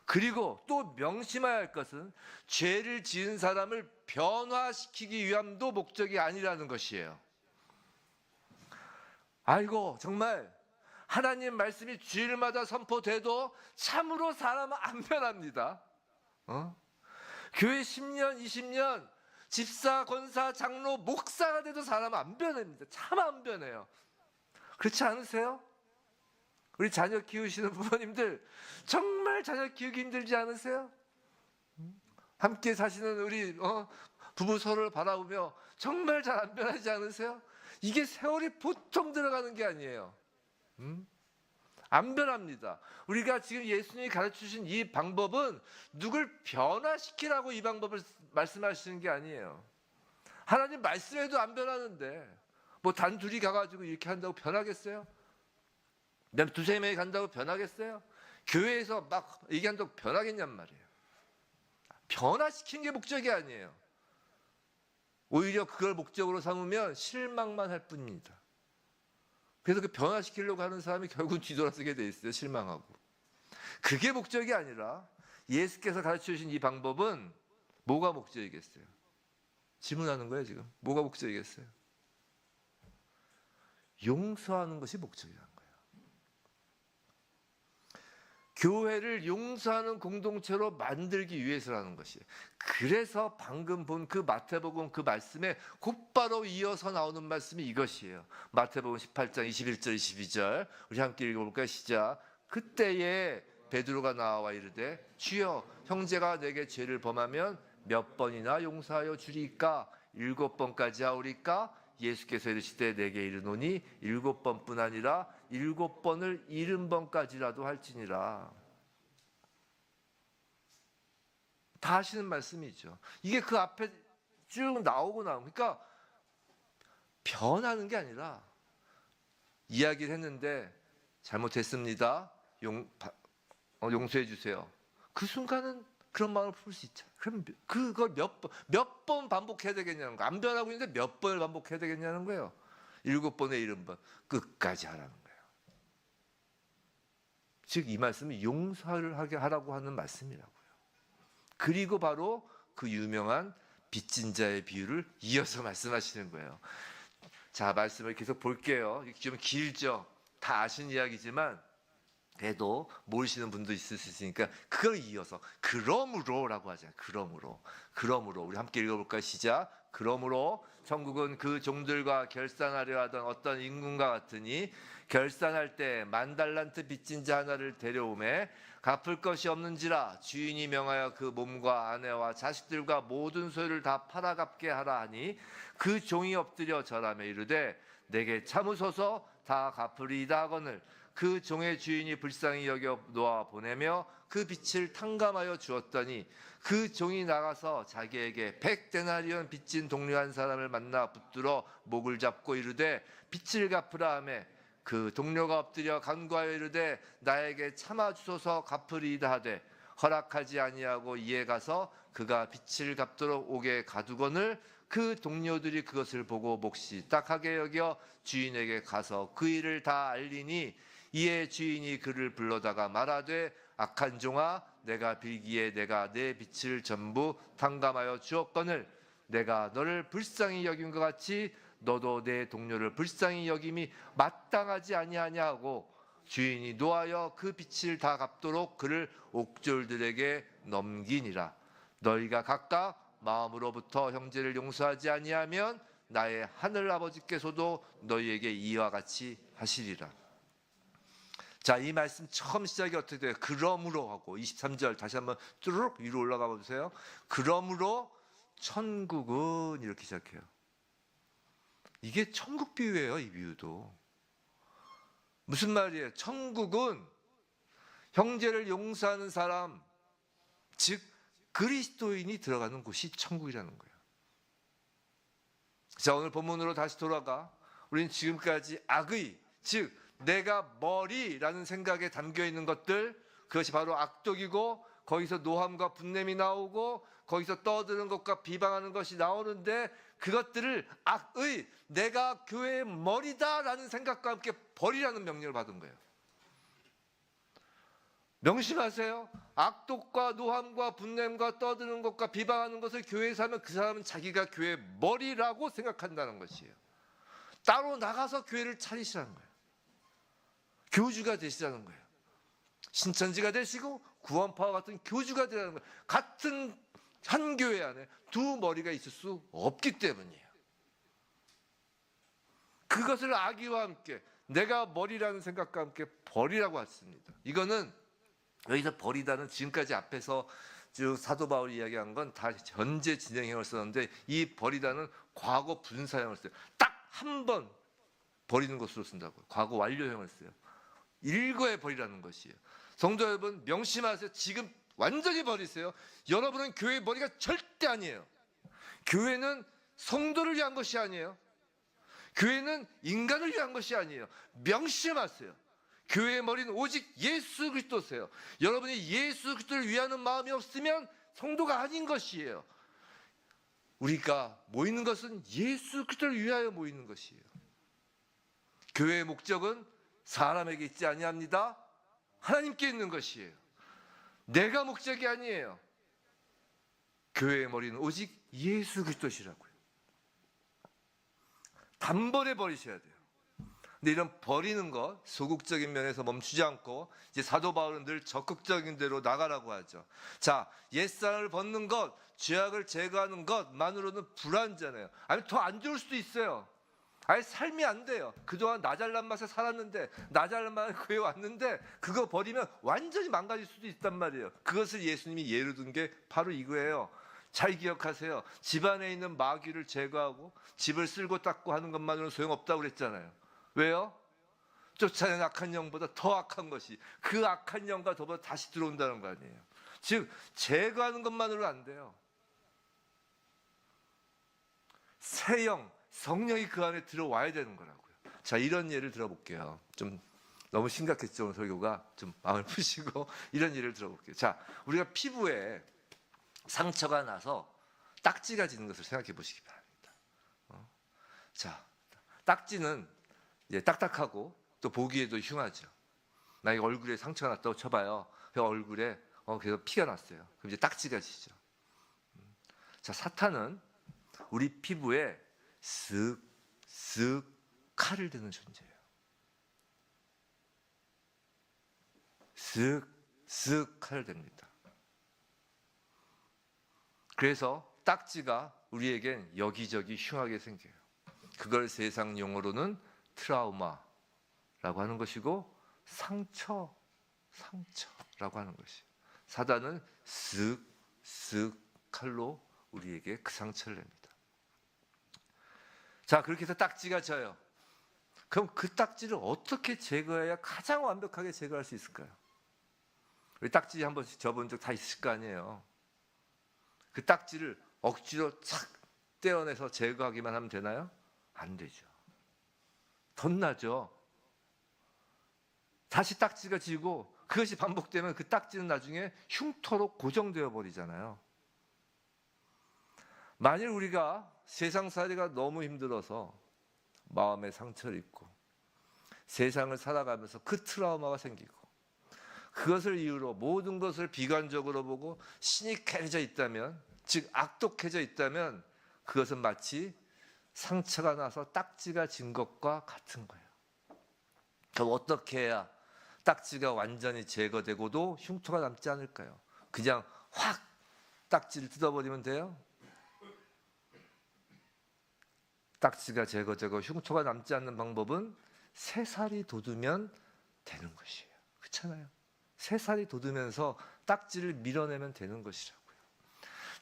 그리고 또 명심해야 할 것은 죄를 지은 사람을 변화시키기 위함도 목적이 아니라는 것이에요. 아이고, 정말 하나님 말씀이 주일마다 선포돼도 참으로 사람은 안 변합니다. 교회 10년, 20년 집사, 권사, 장로, 목사가 돼도 사람은 안 변합니다. 참 안 변해요. 그렇지 않으세요? 우리 자녀 키우시는 부모님들 정말 자녀 키우기 힘들지 않으세요? 함께 사시는 우리 부부 서로를 바라보며 정말 잘 안 변하지 않으세요? 이게 세월이 보통 들어가는 게 아니에요. 안 변합니다. 우리가 지금 예수님이 가르쳐주신 이 방법은 누굴 변화시키라고 이 방법을 말씀하시는 게 아니에요. 하나님 말씀에도 안 변하는데 뭐 단 둘이 가가지고 이렇게 한다고 변하겠어요? 그다음에 두세 명이 간다고 변하겠어요? 교회에서 막 얘기한다고 변하겠냔 말이에요. 변화시키는 게 목적이 아니에요. 오히려 그걸 목적으로 삼으면 실망만 할 뿐입니다. 그래서 그 변화시키려고 하는 사람이 결국 뒤돌아서게 돼 있어요. 실망하고. 그게 목적이 아니라 예수께서 가르쳐 주신 이 방법은 뭐가 목적이겠어요? 질문하는 거예요 지금. 뭐가 목적이겠어요? 용서하는 것이 목적이라는 거예요. 교회를 용서하는 공동체로 만들기 위해서라는 것이에요. 그래서 방금 본 그 마태복음 그 말씀에 곧바로 이어서 나오는 말씀이 이것이에요. 마태복음 18장 21절 22절 우리 함께 읽어볼까요? 시작. 그때에 베드로가 나와 이르되 주여 형제가 내게 죄를 범하면 몇 번이나 용서하여 주리까? 7번까지 하오리까? 예수께서 이르시되 내게 이르노니 7번뿐 아니라 7번을 70번까지라도 할지니라. 다 하시는 말씀이죠. 이게 그 앞에 쭉 나오고 그러니까 변하는 게 아니라 이야기를 했는데 잘못했습니다. 용서해 주세요. 그 순간은 그런 마음을 풀 수 있잖아요. 그럼 그걸 몇 번 반복해야 되겠냐는 거예요. 안 변하고 있는데 몇 번을 반복해야 되겠냐는 거예요. 7번에 70번 끝까지 하라는 거예요. 즉 이 말씀은 용서를 하게 하라고 하는 말씀이라고요. 그리고 바로 그 유명한 빚진 자의 비유를 이어서 말씀하시는 거예요. 자, 말씀을 계속 볼게요. 좀 길죠. 다 아신 이야기지만 그래도 모르시는 분도 있을 수 있으니까 그걸 이어서 그러므로라고 하잖아요. 그러므로 우리 함께 읽어볼까요? 시작. 그러므로 천국은 그 종들과 결산하려 하던 어떤 임금과 같으니 결산할 때 10,000달란트 빚진 자 하나를 데려오매 갚을 것이 없는지라 주인이 명하여 그 몸과 아내와 자식들과 모든 소유를 다 팔아 갚게 하라 하니 그 종이 엎드려 절하며 이르되 내게 참으소서 다 갚으리이다 하거늘 그 종의 주인이 불쌍히 여겨 놓아 보내며 그 빚을 탕감하여 주었더니 그 종이 나가서 자기에게 100데나리온 빚진 동료 한 사람을 만나 붙들어 목을 잡고 이르되 빚을 갚으라 하매 그 동료가 엎드려 간구하여 이르되 나에게 참아주소서 갚으리이다 하되 허락하지 아니하고 이에 가서 그가 빚을 갚도록 오게 가두거늘 그 동료들이 그것을 보고 몫이 딱하게 여겨 주인에게 가서 그 일을 다 알리니 이에 주인이 그를 불러다가 말하되 악한 종아 내가 빌기에 내가 내 빚을 전부 탕감하여 주었거늘 내가 너를 불쌍히 여긴 것 같이 너도 내 동료를 불쌍히 여김이 마땅하지 아니하냐 하고 주인이 노하여 그 빚을 다 갚도록 그를 옥졸들에게 넘기니라. 너희가 각각 마음으로부터 형제를 용서하지 아니하면 나의 하늘 아버지께서도 너희에게 이와 같이 하시리라. 자, 이 말씀 처음 시작이 어떻게 돼요? 그러므로 하고 23절 다시 한번 뚜루룩 위로 올라가 보세요. 그러므로 천국은 이렇게 시작해요. 이게 천국 비유예요. 이 비유도 무슨 말이에요? 천국은 형제를 용서하는 사람, 즉 그리스도인이 들어가는 곳이 천국이라는 거예요. 자, 오늘 본문으로 다시 돌아가 우리는 지금까지 악의, 즉 내가 머리라는 생각에 담겨 있는 것들, 그것이 바로 악독이고 거기서 노함과 분냄이 나오고 거기서 떠드는 것과 비방하는 것이 나오는데 그것들을 악의, 내가 교회의 머리다라는 생각과 함께 버리라는 명령을 받은 거예요. 명심하세요. 악독과 노함과 분냄과 떠드는 것과 비방하는 것을 교회에서 하면 그 사람은 자기가 교회의 머리라고 생각한다는 것이에요. 따로 나가서 교회를 차리시라는 거예요. 교주가 되시라는 거예요. 신천지가 되시고 구원파와 같은 교주가 되라는 거예요. 같은 한 교회 안에 두 머리가 있을 수 없기 때문이에요. 그것을 악의와 함께 내가 머리라는 생각과 함께 버리라고 했습니다. 이거는 여기서 버리다는 지금까지 앞에서 쭉 사도 바울이 이야기한 건 다 현재 진행형을 썼는데 이 버리다는 과거 분사형을 써요. 딱 한 번 버리는 것으로 쓴다고요. 과거 완료형을 써요. 일거에 버리라는 것이에요. 성도 여러분 명심하세요. 지금 완전히 버리세요. 여러분은 교회의 머리가 절대 아니에요. 교회는 성도를 위한 것이 아니에요. 교회는 인간을 위한 것이 아니에요. 명심하세요. 교회의 머리는 오직 예수 그리스도세요. 여러분이 예수 그리스도를 위하는 마음이 없으면 성도가 아닌 것이에요. 우리가 모이는 것은 예수 그리스도를 위하여 모이는 것이에요. 교회의 목적은 사람에게 있지 아니합니다. 하나님께 있는 것이에요. 내가 목적이 아니에요. 교회의 머리는 오직 예수 그리스도시라고요. 단번에 버리셔야 돼요. 근데 이런 버리는 것, 소극적인 면에서 멈추지 않고 이제 사도 바울은 늘 적극적인 대로 나가라고 하죠. 자, 옛사람을 벗는 것, 죄악을 제거하는 것만으로는 불완전해요. 아니 더 안 좋을 수도 있어요. 아예 삶이 안 돼요. 그동안 나 잘난 맛에 살았는데, 나 잘난 맛에 교회 왔는데 그거 버리면 완전히 망가질 수도 있단 말이에요. 그것을 예수님이 예로 든 게 바로 이거예요. 잘 기억하세요. 집안에 있는 마귀를 제거하고 집을 쓸고 닦고 하는 것만으로는 소용없다고 그랬잖아요. 왜요? 쫓아낸 악한 영보다 더 악한 것이 그 악한 영과 더불어 다시 들어온다는 거 아니에요. 즉 제거하는 것만으로는 안 돼요. 새 영, 성령이 그 안에 들어와야 되는 거라고요. 자, 이런 예를 들어볼게요. 좀 너무 심각했죠, 오늘 설교가. 좀 마음을 푸시고 이런 예를 들어볼게요. 자, 우리가 피부에 상처가 나서 딱지가 지는 것을 생각해 보시기 바랍니다. 자, 딱지는 이제 딱딱하고 또 보기에도 흉하죠. 나의 얼굴에 상처가 났다고 쳐봐요. 그 얼굴에 그래서 피가 났어요. 그럼 이제 딱지가 지죠. 자, 사탄은 우리 피부에 쓱쓱 칼을 드는 존재예요. 쓱쓱 칼을 댑니다. 그래서 딱지가 우리에겐 여기저기 흉하게 생겨요. 그걸 세상 용어로는 트라우마라고 하는 것이고 상처라고 하는 것이에요. 사단은 쓱쓱 칼로 우리에게 그 상처를 냅니다. 자, 그렇게 해서 딱지가 져요. 그럼 그 딱지를 어떻게 제거해야 가장 완벽하게 제거할 수 있을까요? 우리 딱지 한 번씩 져본 적 다 있을 거 아니에요. 그 딱지를 억지로 착 떼어내서 제거하기만 하면 되나요? 안 되죠. 덧나죠. 다시 딱지가 지고 그것이 반복되면 그 딱지는 나중에 흉터로 고정되어 버리잖아요. 만일 우리가 세상살이가 너무 힘들어서 마음에 상처를 입고 세상을 살아가면서 그 트라우마가 생기고 그것을 이유로 모든 것을 비관적으로 보고 시니컬해져 있다면, 즉 악독해져 있다면 그것은 마치 상처가 나서 딱지가 진 것과 같은 거예요. 그럼 어떻게 해야 딱지가 완전히 제거되고도 흉터가 남지 않을까요? 그냥 확 딱지를 뜯어버리면 돼요? 딱지가 제거되고 흉터가 남지 않는 방법은 새살이 돋으면 되는 것이에요. 그렇잖아요. 새살이 돋으면서 딱지를 밀어내면 되는 것이라고요.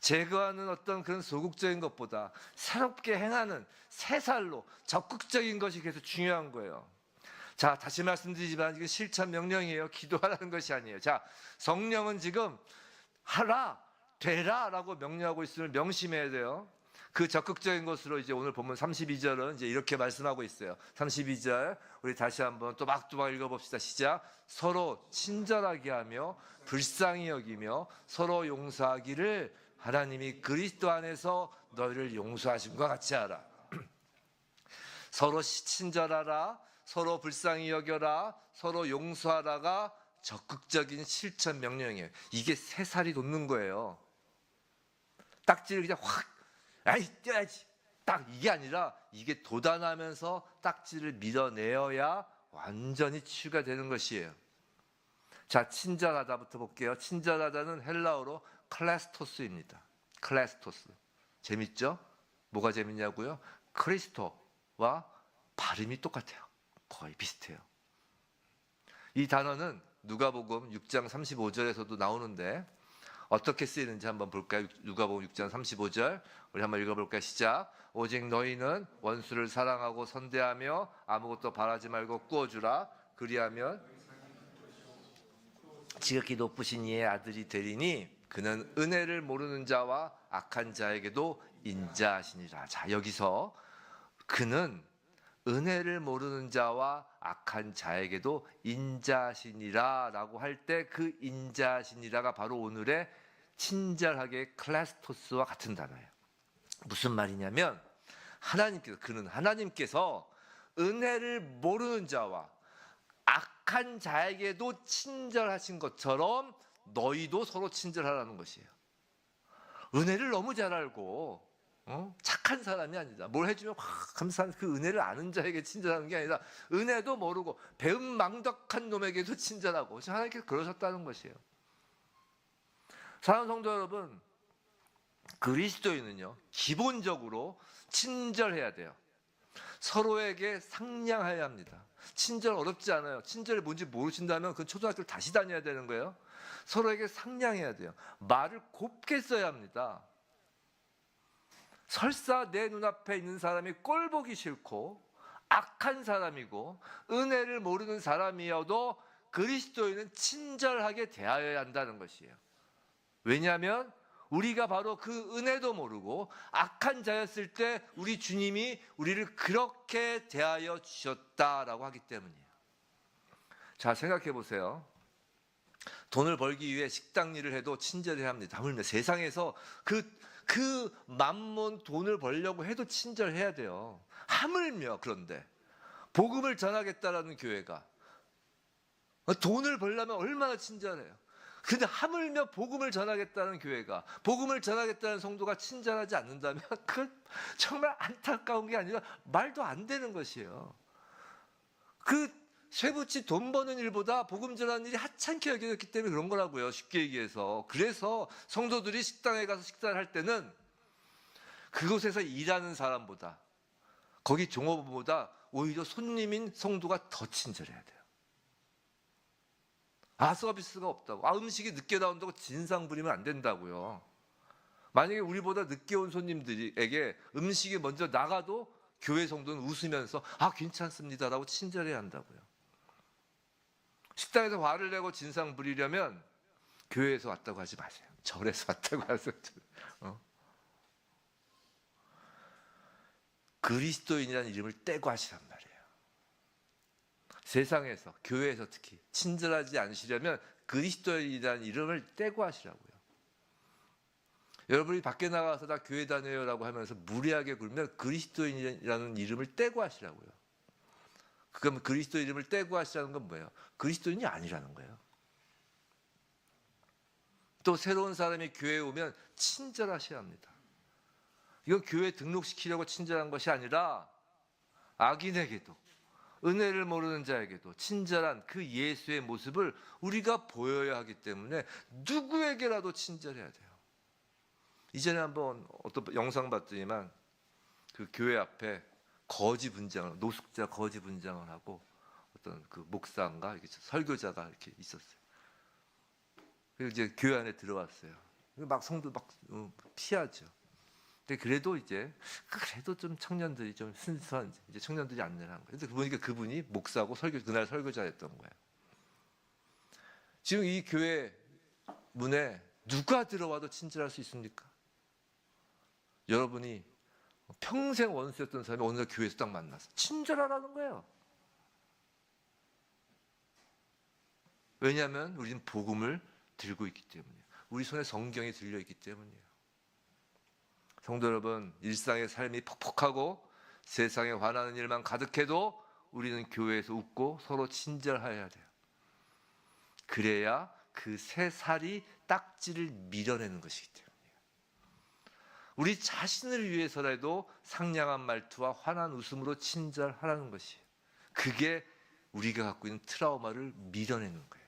제거하는 어떤 그런 소극적인 것보다 새롭게 행하는 새살로 적극적인 것이 그래서 중요한 거예요. 자, 다시 말씀드리지만 이게 실천 명령이에요. 기도하라는 것이 아니에요. 자, 성령은 지금 하라, 되라 라고 명령하고 있음을 명심해야 돼요. 그 적극적인 것으로 이제 오늘 본문 32절은 이제 이렇게 말씀하고 있어요. 32절 우리 다시 한번 또박또박 읽어봅시다. 시작. 서로 친절하게 하며 불쌍히 여기며 서로 용서하기를 하나님이 그리스도 안에서 너희를 용서하심과 같이 하라. 서로 친절하라, 서로 불쌍히 여겨라, 서로 용서하라가 적극적인 실천 명령이에요. 이게 새살이 돋는 거예요. 딱지를 그냥 확 아이 떼야지 딱 이게 아니라 이게 돋아나면서 딱지를 밀어내어야 완전히 치유가 되는 것이에요. 자, 친절하다부터 볼게요. 친절하다는 헬라어로 클레스토스입니다. 클레스토스. 재밌죠? 뭐가 재밌냐고요? 크리스토와 발음이 똑같아요. 거의 비슷해요. 이 단어는 누가복음 6장 35절에서도 나오는데 어떻게 쓰이는지 한번 볼까요? 누가복음 6장 35절 우리 한번 읽어볼까요? 시작. 오직 너희는 원수를 사랑하고 선대하며 아무것도 바라지 말고 꾸어주라. 그리하면 지극히 높으신 이의 아들이 되리니 그는 은혜를 모르는 자와 악한 자에게도 인자하시니라. 자, 여기서 그는 은혜를 모르는 자와 악한 자에게도 인자하시니라 라고 할 때 그 인자하시니라가 바로 오늘의 친절하게 클레스토스와 같은 단어예요. 무슨 말이냐면 그는 하나님께서 은혜를 모르는 자와 악한 자에게도 친절하신 것처럼 너희도 서로 친절하라는 것이에요. 은혜를 너무 잘 알고 착한 사람이 아니다. 뭘 해주면 감사한 그 은혜를 아는 자에게 친절하는 게 아니라 은혜도 모르고 배은망덕한 놈에게도 친절하고 하나님께서 그러셨다는 것이에요. 사랑하는 성도 여러분, 그리스도인은요 기본적으로 친절해야 돼요. 서로에게 상냥해야 합니다. 친절 어렵지 않아요. 친절이 뭔지 모르신다면 그 초등학교를 다시 다녀야 되는 거예요. 서로에게 상냥해야 돼요. 말을 곱게 써야 합니다. 설사 내 눈앞에 있는 사람이 꼴 보기 싫고 악한 사람이고 은혜를 모르는 사람이어도 그리스도인은 친절하게 대하여야 한다는 것이에요. 왜냐하면 우리가 바로 그 은혜도 모르고 악한 자였을 때 우리 주님이 우리를 그렇게 대하여 주셨다라고 하기 때문이에요. 자, 생각해 보세요. 돈을 벌기 위해 식당 일을 해도 친절해야 합니다. 하물며 세상에서 그 만몬 돈을 벌려고 해도 친절해야 돼요. 하물며 그런데 복음을 전하겠다라는 교회가 돈을 벌려면 얼마나 친절해요. 근데 하물며 복음을 전하겠다는 교회가, 복음을 전하겠다는 성도가 친절하지 않는다면 그건 정말 안타까운 게 아니라 말도 안 되는 것이에요. 그 쇠붙이 돈 버는 일보다 복음 전하는 일이 하찮게 여겨졌기 때문에 그런 거라고요. 쉽게 얘기해서. 그래서 성도들이 식당에 가서 식사를 할 때는 그곳에서 일하는 사람보다, 거기 종업원보다 오히려 손님인 성도가 더 친절해야 돼요. 서비스가 없다고, 음식이 늦게 나온다고 진상 부리면 안 된다고요. 만약에 우리보다 늦게 온 손님들에게 음식이 먼저 나가도 교회 성도는 웃으면서 괜찮습니다라고 친절해야 한다고요. 식당에서 화를 내고 진상 부리려면 교회에서 왔다고 하지 마세요. 절에서 왔다고 하세요. 그리스도인이라는 이름을 떼고 하시란 말이에요. 세상에서, 교회에서 특히 친절하지 않으시려면 그리스도인이라는 이름을 떼고 하시라고요. 여러분이 밖에 나가서 다 교회 다녀요라고 하면서 무례하게 굴면 그리스도인이라는 이름을 떼고 하시라고요. 그럼 그리스도 이름을 떼고 하시라는 건 뭐예요? 그리스도인이 아니라는 거예요. 또 새로운 사람이 교회에 오면 친절하셔야 합니다. 이건 교회 등록시키려고 친절한 것이 아니라 악인에게도 은혜를 모르는 자에게도 친절한 그 예수의 모습을 우리가 보여야 하기 때문에 누구에게라도 친절해야 돼요. 이전에 한번 어떤 영상 봤더니만 그 교회 앞에 거지 분장을, 노숙자 거지 분장을 하고 어떤 그 목사인가 이렇게 설교자가 이렇게 있었어요. 그리고 이제 교회 안에 들어왔어요. 막 성도 막 피하죠. 근데 그래도 좀 청년들이 좀 순수한 이제 청년들이 안내를 한 거예요. 근데 그분이 목사고 그날 설교자였던 거예요. 지금 이 교회 문에 누가 들어와도 친절할 수 있습니까? 여러분이 평생 원수였던 사람이 어느 날 교회에서 딱 만나서 친절하라는 거예요. 왜냐하면 우리는 복음을 들고 있기 때문이에요. 우리 손에 성경이 들려있기 때문이에요. 성도 여러분, 일상의 삶이 퍽퍽하고 세상에 화나는 일만 가득해도 우리는 교회에서 웃고 서로 친절해야 돼요. 그래야 그 새 살이 딱지를 밀어내는 것이기 때문이에요. 우리 자신을 위해서라도 상냥한 말투와 환한 웃음으로 친절하라는 것이에요. 그게 우리가 갖고 있는 트라우마를 밀어내는 거예요.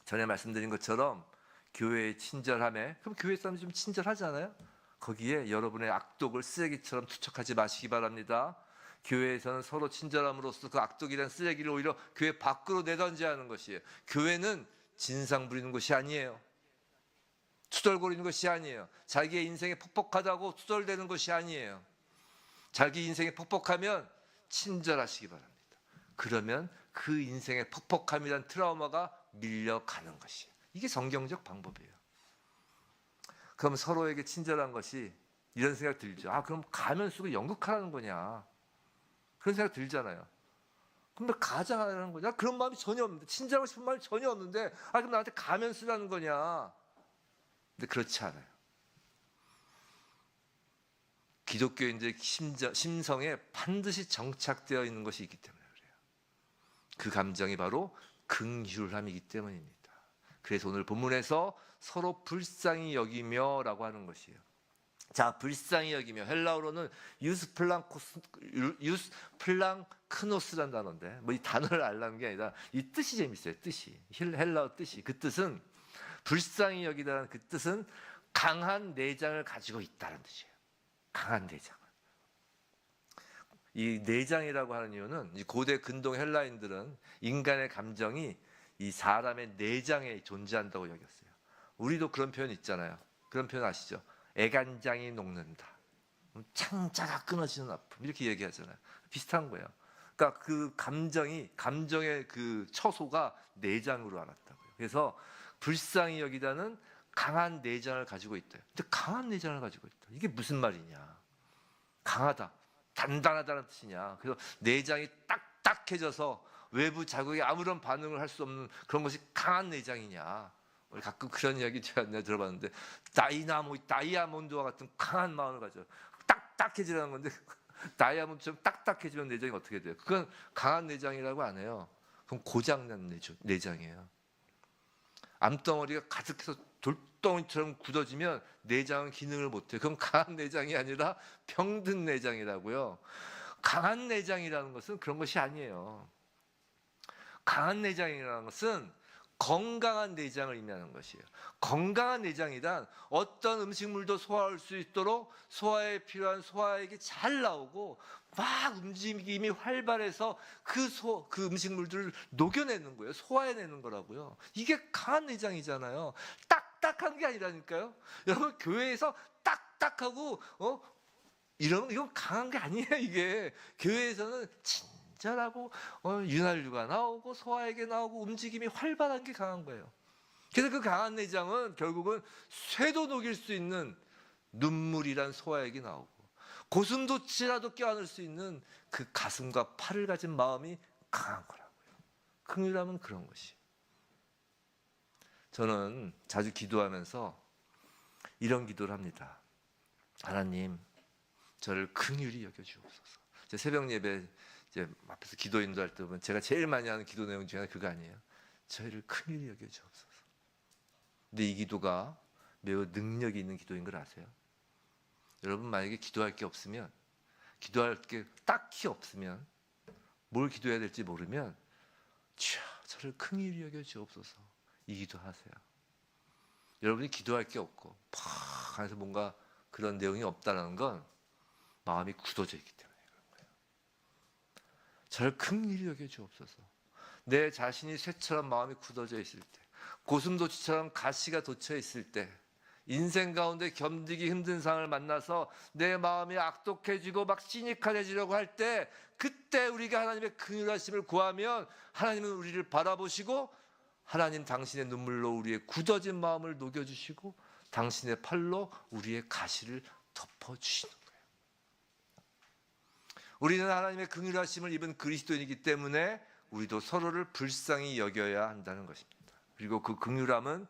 전에 말씀드린 것처럼 교회의 친절함에, 그럼 교회 사람들이 좀 친절하잖아요. 거기에 여러분의 악독을 쓰레기처럼 투척하지 마시기 바랍니다. 교회에서는 서로 친절함으로써 그 악독이란 쓰레기를 오히려 교회 밖으로 내던져야 하는 것이에요. 교회는 진상 부리는 것이 아니에요. 투덜거리는 것이 아니에요. 자기의 인생이 퍽퍽하다고 투덜대는 것이 아니에요. 자기 인생이 퍽퍽하면 친절하시기 바랍니다. 그러면 그 인생의 퍽퍽함이란 트라우마가 밀려가는 것이에요. 이게 성경적 방법이에요. 그럼 서로에게 친절한 것이 이런 생각 들죠. 그럼 가면 쓰고 연극하라는 거냐. 그런 생각 들잖아요. 그럼 가장하라는 거냐. 그런 마음이 전혀 없는데, 친절하고 싶은 마음이 전혀 없는데 그럼 나한테 가면 쓰라는 거냐. 근데 그렇지 않아요. 기독교인들의 심성에 반드시 정착되어 있는 것이 있기 때문에 그래요. 그 감정이 바로 긍휼함이기 때문입니다. 그래서 오늘 본문에서 서로 불쌍히 여기며라고 하는 것이에요. 자, 불쌍히 여기며 헬라어로는 유스플랑크노스라는 단어인데 뭐 이 단어를 알라는 게 아니라 이 뜻이 재밌어요. 뜻이 헬라어 뜻이 그 뜻은 불쌍히 여기다는 그 뜻은 강한 내장을 가지고 있다는 뜻이에요. 강한 내장. 이 내장이라고 하는 이유는 이 고대 근동 헬라인들은 인간의 감정이 이 사람의 내장에 존재한다고 여겼어요. 우리도 그런 표현 있잖아요. 그런 표현 아시죠? 애간장이 녹는다. 창자가 끊어지는 아픔. 이렇게 얘기하잖아요. 비슷한 거예요. 그러니까 그 감정의 그 처소가 내장으로 알았다고요. 그래서 불쌍히 여기다는 강한 내장을 가지고 있다. 근데 강한 내장을 가지고 있다. 이게 무슨 말이냐? 강하다, 단단하다는 뜻이냐? 그래서 내장이 딱딱해져서 외부 자극에 아무런 반응을 할 수 없는 그런 것이 강한 내장이냐? 우리 가끔 그런 이야기 제가 들어봤는데 다이아몬드와 같은 강한 마음을 가져 딱딱해지라는 건데 다이아몬드처럼 딱딱해지면 내장이 어떻게 돼요? 그건 강한 내장이라고 안 해요. 그건 고장난 내장이에요. 암덩어리가 가득해서 돌덩이처럼 굳어지면 내장은 기능을 못해요. 그건 강한 내장이 아니라 병든 내장이라고요. 강한 내장이라는 것은 그런 것이 아니에요. 강한 내장이라는 것은 건강한 내장을 의미하는 것이에요. 건강한 내장이란 어떤 음식물도 소화할 수 있도록 소화에 필요한 소화액이 잘 나오고 막 움직임이 활발해서 그 음식물들을 녹여내는 거예요. 소화해내는 거라고요. 이게 강한 내장이잖아요. 딱딱한 게 아니라니까요. 여러분 교회에서 딱딱하고 이건 강한 게 아니에요. 이게 교회에서는 진짜라고 윤활유가 나오고 소화액이 나오고 움직임이 활발한 게 강한 거예요. 그래서 그 강한 내장은 결국은 쇠도 녹일 수 있는 눈물이란 소화액이 나오고 고슴도치라도 껴안을 수 있는 그 가슴과 팔을 가진 마음이 강한 거라고요. 긍휼함은 그런 것이. 저는 자주 기도하면서 이런 기도를 합니다. 하나님, 저를 긍휼히 여겨주옵소서. 제 새벽 예배 이제 앞에서 기도 인도할 때 보면 제가 제일 많이 하는 기도 내용 중에 그거 아니에요. 저희를 긍휼히 여겨주옵소서. 근데 이 기도가 매우 능력이 있는 기도인 걸 아세요? 여러분 만약에 기도할 게 없으면, 기도할 게 딱히 없으면, 뭘 기도해야 될지 모르면 주여 저를 긍휼히 여겨주옵소서 이 기도하세요. 여러분이 기도할 게 없고 팍 안에서 뭔가 그런 내용이 없다는 건 마음이 굳어져 있기 때문에 그런 거예요. 저를 긍휼히 여겨주옵소서. 내 자신이 쇠처럼 마음이 굳어져 있을 때, 고슴도치처럼 가시가 돋쳐 있을 때, 인생 가운데 견디기 힘든 상을 만나서 내 마음이 악독해지고 막 시니컬해지려고 할 때, 그때 우리가 하나님의 긍휼하심을 구하면 하나님은 우리를 바라보시고 하나님 당신의 눈물로 우리의 굳어진 마음을 녹여주시고 당신의 팔로 우리의 가시를 덮어주시는 거예요. 우리는 하나님의 긍휼하심을 입은 그리스도인이기 때문에 우리도 서로를 불쌍히 여겨야 한다는 것입니다. 그리고 그 긍휼함은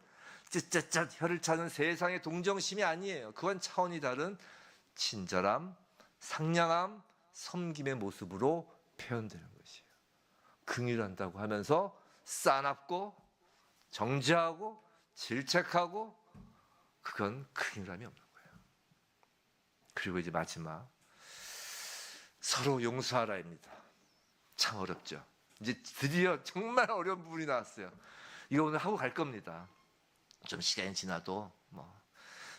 쯧쯧쯧 혀를 차는 세상의 동정심이 아니에요. 그건 차원이 다른 친절함, 상냥함, 섬김의 모습으로 표현되는 것이에요. 긍휼한다고 하면서 싸납고 정죄하고 질책하고 그건 긍휼함이 없는 거예요. 그리고 이제 마지막 서로 용서하라입니다. 참 어렵죠. 이제 드디어 정말 어려운 부분이 나왔어요. 이거 오늘 하고 갈 겁니다. 좀 시간이 지나도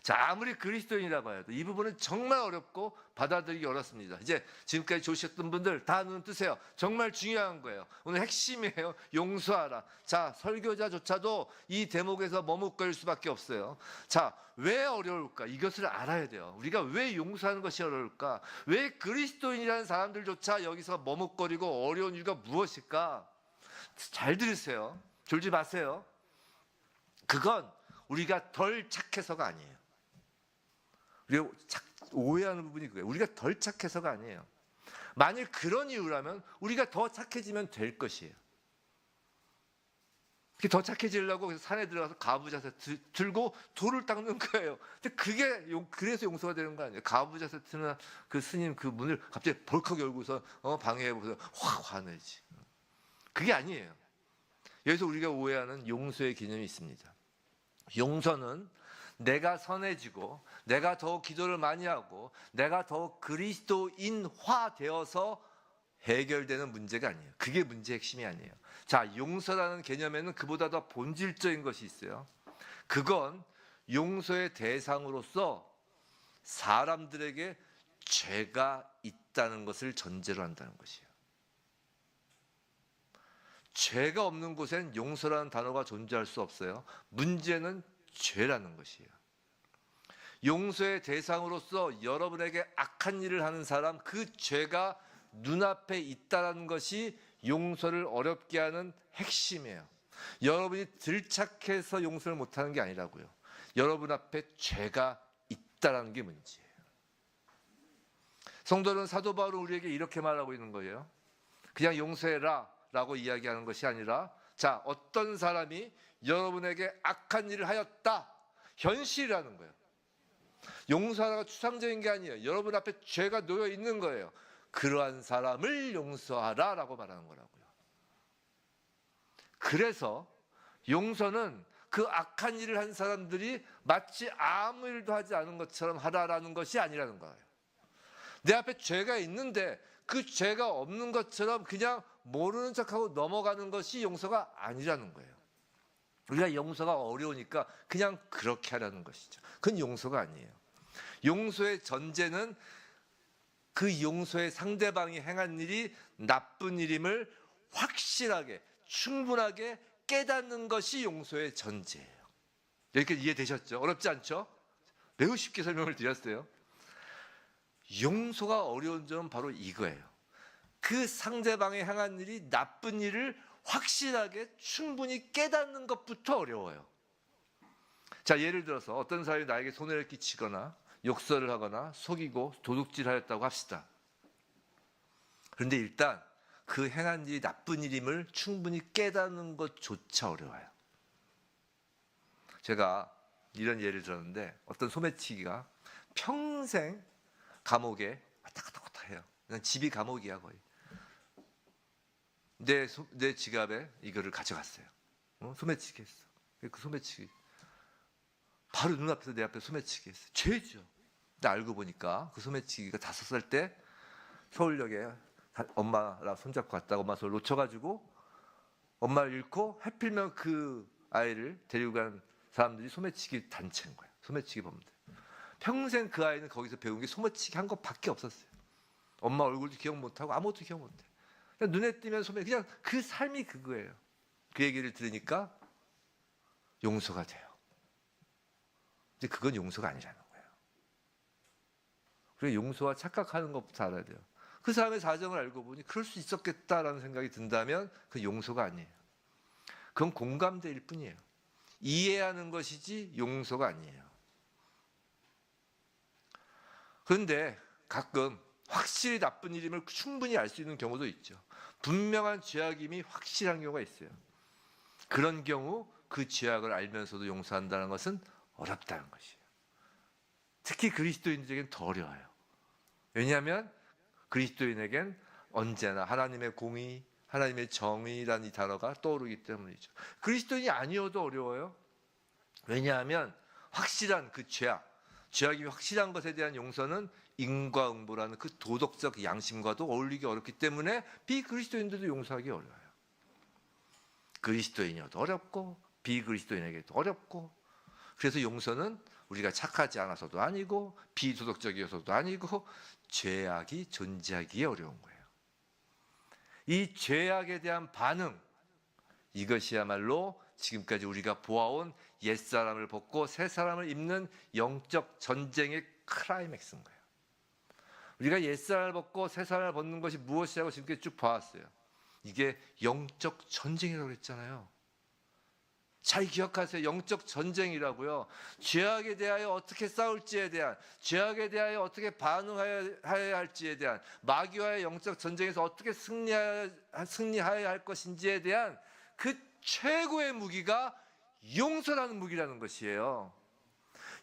자, 아무리 그리스도인이라고 해도 이 부분은 정말 어렵고 받아들이기 어렵습니다. 이제 지금까지 조셨던 분들 다 눈 뜨세요. 정말 중요한 거예요. 오늘 핵심이에요. 용서하라. 자, 설교자조차도 이 대목에서 머뭇거릴 수밖에 없어요. 자, 왜 어려울까? 이것을 알아야 돼요. 우리가 왜 용서하는 것이 어려울까? 왜 그리스도인이라는 사람들조차 여기서 머뭇거리고 어려운 이유가 무엇일까? 잘 들으세요. 졸지 마세요. 그건 우리가 덜 착해서가 아니에요. 우리가 오해하는 부분이 그거예요. 우리가 덜 착해서가 아니에요. 만일 그런 이유라면 우리가 더 착해지면 될 것이에요. 더 착해지려고 산에 들어가서 가부좌세 들고 돌을 닦는 거예요. 근데 그래서 용서가 되는 거 아니에요. 가부좌세 트는 그 스님 그 문을 갑자기 벌컥 열고서 방해해보서 확 화내지. 그게 아니에요. 여기서 우리가 오해하는 용서의 개념이 있습니다. 용서는 내가 선해지고 내가 더욱 기도를 많이 하고 내가 더욱 그리스도인화 되어서 해결되는 문제가 아니에요. 그게 문제의 핵심이 아니에요. 자, 용서라는 개념에는 그보다 더 본질적인 것이 있어요. 그건 용서의 대상으로서 사람들에게 죄가 있다는 것을 전제로 한다는 것이에요. 죄가 없는 곳엔 용서라는 단어가 존재할 수 없어요. 문제는 죄라는 것이에요. 용서의 대상으로서 여러분에게 악한 일을 하는 사람, 그 죄가 눈앞에 있다는 것이 용서를 어렵게 하는 핵심이에요. 여러분이 들착해서 용서를 못하는 게 아니라고요. 여러분 앞에 죄가 있다는 게 문제예요. 성도는 사도 바울은 우리에게 이렇게 말하고 있는 거예요. 그냥 용서해라 라고 이야기하는 것이 아니라, 자, 어떤 사람이 여러분에게 악한 일을 하였다, 현실이라는 거예요. 용서하라가 추상적인 게 아니에요. 여러분 앞에 죄가 놓여 있는 거예요. 그러한 사람을 용서하라 라고 말하는 거라고요. 그래서 용서는 그 악한 일을 한 사람들이 마치 아무 일도 하지 않은 것처럼 하라라는 것이 아니라는 거예요. 내 앞에 죄가 있는데 그 죄가 없는 것처럼 그냥 모르는 척하고 넘어가는 것이 용서가 아니라는 거예요. 우리가 용서가 어려우니까 그냥 그렇게 하라는 것이죠. 그건 용서가 아니에요. 용서의 전제는 그 용서의 상대방이 행한 일이 나쁜 일임을 확실하게, 충분하게 깨닫는 것이 용서의 전제예요. 여기까지 이해되셨죠? 어렵지 않죠? 매우 쉽게 설명을 드렸어요. 용서가 어려운 점은 바로 이거예요. 그 상대방이 행한 일이 나쁜 일을 확실하게 충분히 깨닫는 것부터 어려워요. 자, 예를 들어서 어떤 사람이 나에게 손해를 끼치거나 욕설을 하거나 속이고 도둑질하였다고 합시다. 그런데 일단 그 행한 일이 나쁜 일임을 충분히 깨닫는 것조차 어려워요. 제가 이런 예를 들었는데, 어떤 소매치기가 평생 감옥에 왔다 갔다 해요. 그냥 집이 감옥이야 거의. 내 지갑에 이거를 가져갔어요. 소매치기 했어. 그 소매치기 바로 눈앞에서 내 앞에 소매치기 했어요. 죄죠. 근데 알고 보니까 그 소매치기가 5살 때 서울역에 엄마랑 손잡고 갔다가 엄마 손을 놓쳐가지고 엄마를 잃고 하필이면 그 아이를 데리고 간 사람들이 소매치기 단체인 거예요. 소매치기 범들. 평생 그 아이는 거기서 배운 게 소매치기 한 것밖에 없었어요. 엄마 얼굴도 기억 못하고 아무것도 기억 못해. 그냥 눈에 띄면 그냥 그 삶이 그거예요. 그 얘기를 들으니까 용서가 돼요. 근데 그건 용서가 아니라는 거예요. 그래서 용서와 착각하는 것부터 알아야 돼요. 그 사람의 사정을 알고 보니 그럴 수 있었겠다라는 생각이 든다면 그 용서가 아니에요. 그건 공감대일 뿐이에요. 이해하는 것이지 용서가 아니에요. 그런데 가끔 확실히 나쁜 일임을 충분히 알 수 있는 경우도 있죠. 분명한 죄악임이 확실한 경우가 있어요. 그런 경우 그 죄악을 알면서도 용서한다는 것은 어렵다는 것이에요. 특히 그리스도인들에겐 더 어려워요. 왜냐하면 그리스도인에겐 언제나 하나님의 공의, 하나님의 정의라는 이 단어가 떠오르기 때문이죠. 그리스도인이 아니어도 어려워요. 왜냐하면 확실한 그 죄악이 확실한 것에 대한 용서는 인과응보라는 그 도덕적 양심과도 어울리기 어렵기 때문에 비그리스도인들도 용서하기 어려워요. 그리스도인이어도 어렵고 비그리스도인에게도 어렵고, 그래서 용서는 우리가 착하지 않아서도 아니고 비도덕적이어서도 아니고 죄악이 존재하기에 어려운 거예요. 이 죄악에 대한 반응, 이것이야말로 지금까지 우리가 보아온 옛사람을 벗고 새사람을 입는 영적 전쟁의 클라이맥스인 거예요. 우리가 옛사람을 벗고 새사람을 벗는 것이 무엇이라고 지금까지 쭉 봐왔어요. 이게 영적 전쟁이라고 그랬잖아요. 잘 기억하세요. 영적 전쟁이라고요. 죄악에 대하여 어떻게 싸울지에 대한, 죄악에 대하여 어떻게 반응해야 할지에 대한, 마귀와의 영적 전쟁에서 어떻게 승리하여야 할 것인지에 대한 그 최고의 무기가 용서라는 무기라는 것이에요.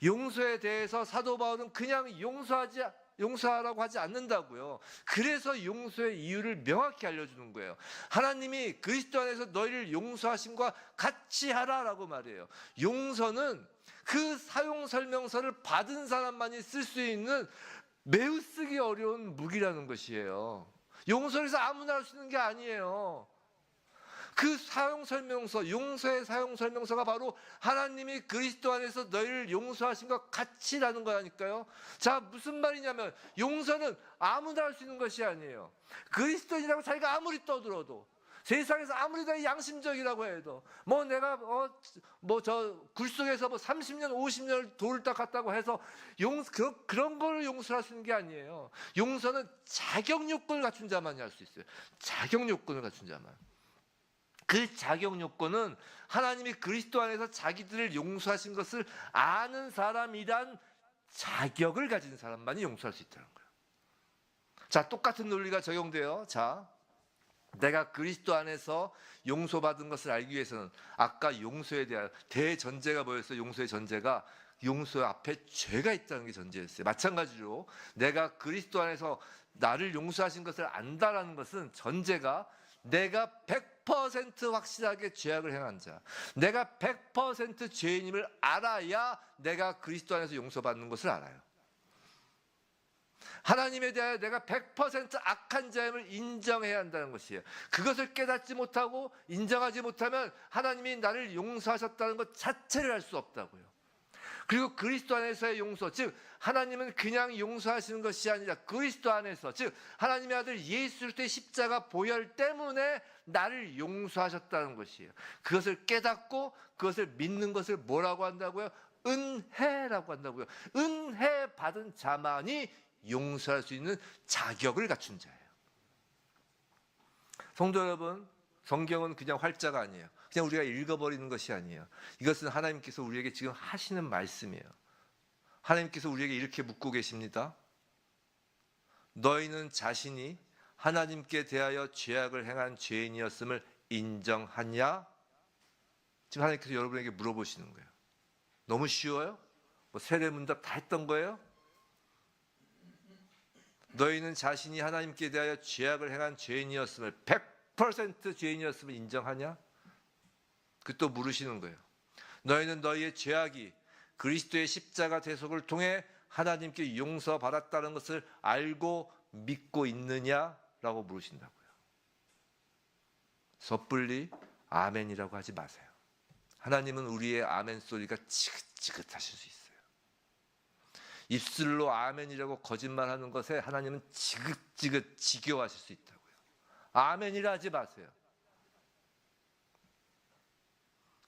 용서에 대해서 사도 바울은 그냥 용서하지 용서하라고 하지 않는다고요. 그래서 용서의 이유를 명확히 알려주는 거예요. 하나님이 그리스도 안에서 너희를 용서하심과 같이 하라라고 말해요. 용서는 그 사용 설명서를 받은 사람만이 쓸 수 있는 매우 쓰기 어려운 무기라는 것이에요. 용서를 해서 아무나 할 수 있는 게 아니에요. 그 사용 설명서, 용서의 사용 설명서가 바로 하나님이 그리스도 안에서 너희를 용서하신 것 같이라는 거라니까요. 자, 무슨 말이냐면 용서는 아무나 할 수 있는 것이 아니에요. 그리스도인이라고 자기가 아무리 떠들어도, 세상에서 아무리 다 양심적이라고 해도, 뭐 내가 저 굴속에서 30년 50년을 돌을 닦았다고 해서 그런 걸 용서할 수 있는 게 아니에요. 용서는 자격 요건을 갖춘 자만이 할 수 있어요. 자격 요건을 갖춘 자만. 그 자격 요건은 하나님이 그리스도 안에서 자기들을 용서하신 것을 아는 사람이란 자격을 가진 사람만이 용서할 수 있다는 거예요. 자, 똑같은 논리가 적용돼요. 자, 내가 그리스도 안에서 용서받은 것을 알기 위해서는 아까 용서에 대한 대전제가 뭐였어요? 용서의 전제가 용서 앞에 죄가 있다는 게 전제였어요. 마찬가지로 내가 그리스도 안에서 나를 용서하신 것을 안다라는 것은 전제가 내가 100% 확실하게 죄악을 행한 자, 내가 100% 죄인임을 알아야 내가 그리스도 안에서 용서받는 것을 알아요. 하나님에 대하여 내가 100% 악한 자임을 인정해야 한다는 것이에요. 그것을 깨닫지 못하고 인정하지 못하면 하나님이 나를 용서하셨다는 것 자체를 알 수 없다고요. 그리고 그리스도 안에서의 용서, 즉 하나님은 그냥 용서하시는 것이 아니라 그리스도 안에서, 즉 하나님의 아들 예수 그리스도의 십자가 보혈 때문에 나를 용서하셨다는 것이에요. 그것을 깨닫고 그것을 믿는 것을 뭐라고 한다고요? 은혜라고 한다고요. 은혜 받은 자만이 용서할 수 있는 자격을 갖춘 자예요. 성도 여러분, 성경은 그냥 활자가 아니에요. 그냥 우리가 읽어버리는 것이 아니에요. 이것은 하나님께서 우리에게 지금 하시는 말씀이에요. 하나님께서 우리에게 이렇게 묻고 계십니다. 너희는 자신이 하나님께 대하여 죄악을 행한 죄인이었음을 인정하냐? 지금 하나님께서 여러분에게 물어보시는 거예요. 너무 쉬워요? 뭐 세례문답 다 했던 거예요? 너희는 자신이 하나님께 대하여 죄악을 행한 죄인이었음을 100% 죄인이었음을 인정하냐? 그 또 물으시는 거예요. 너희는 너희의 죄악이 그리스도의 십자가 대속을 통해 하나님께 용서받았다는 것을 알고 믿고 있느냐라고 물으신다고요. 섣불리 아멘이라고 하지 마세요. 하나님은 우리의 아멘 소리가 지긋지긋하실 수 있어요. 입술로 아멘이라고 거짓말하는 것에 하나님은 지긋지긋 지겨워하실 수 있다고요. 아멘이라 하지 마세요.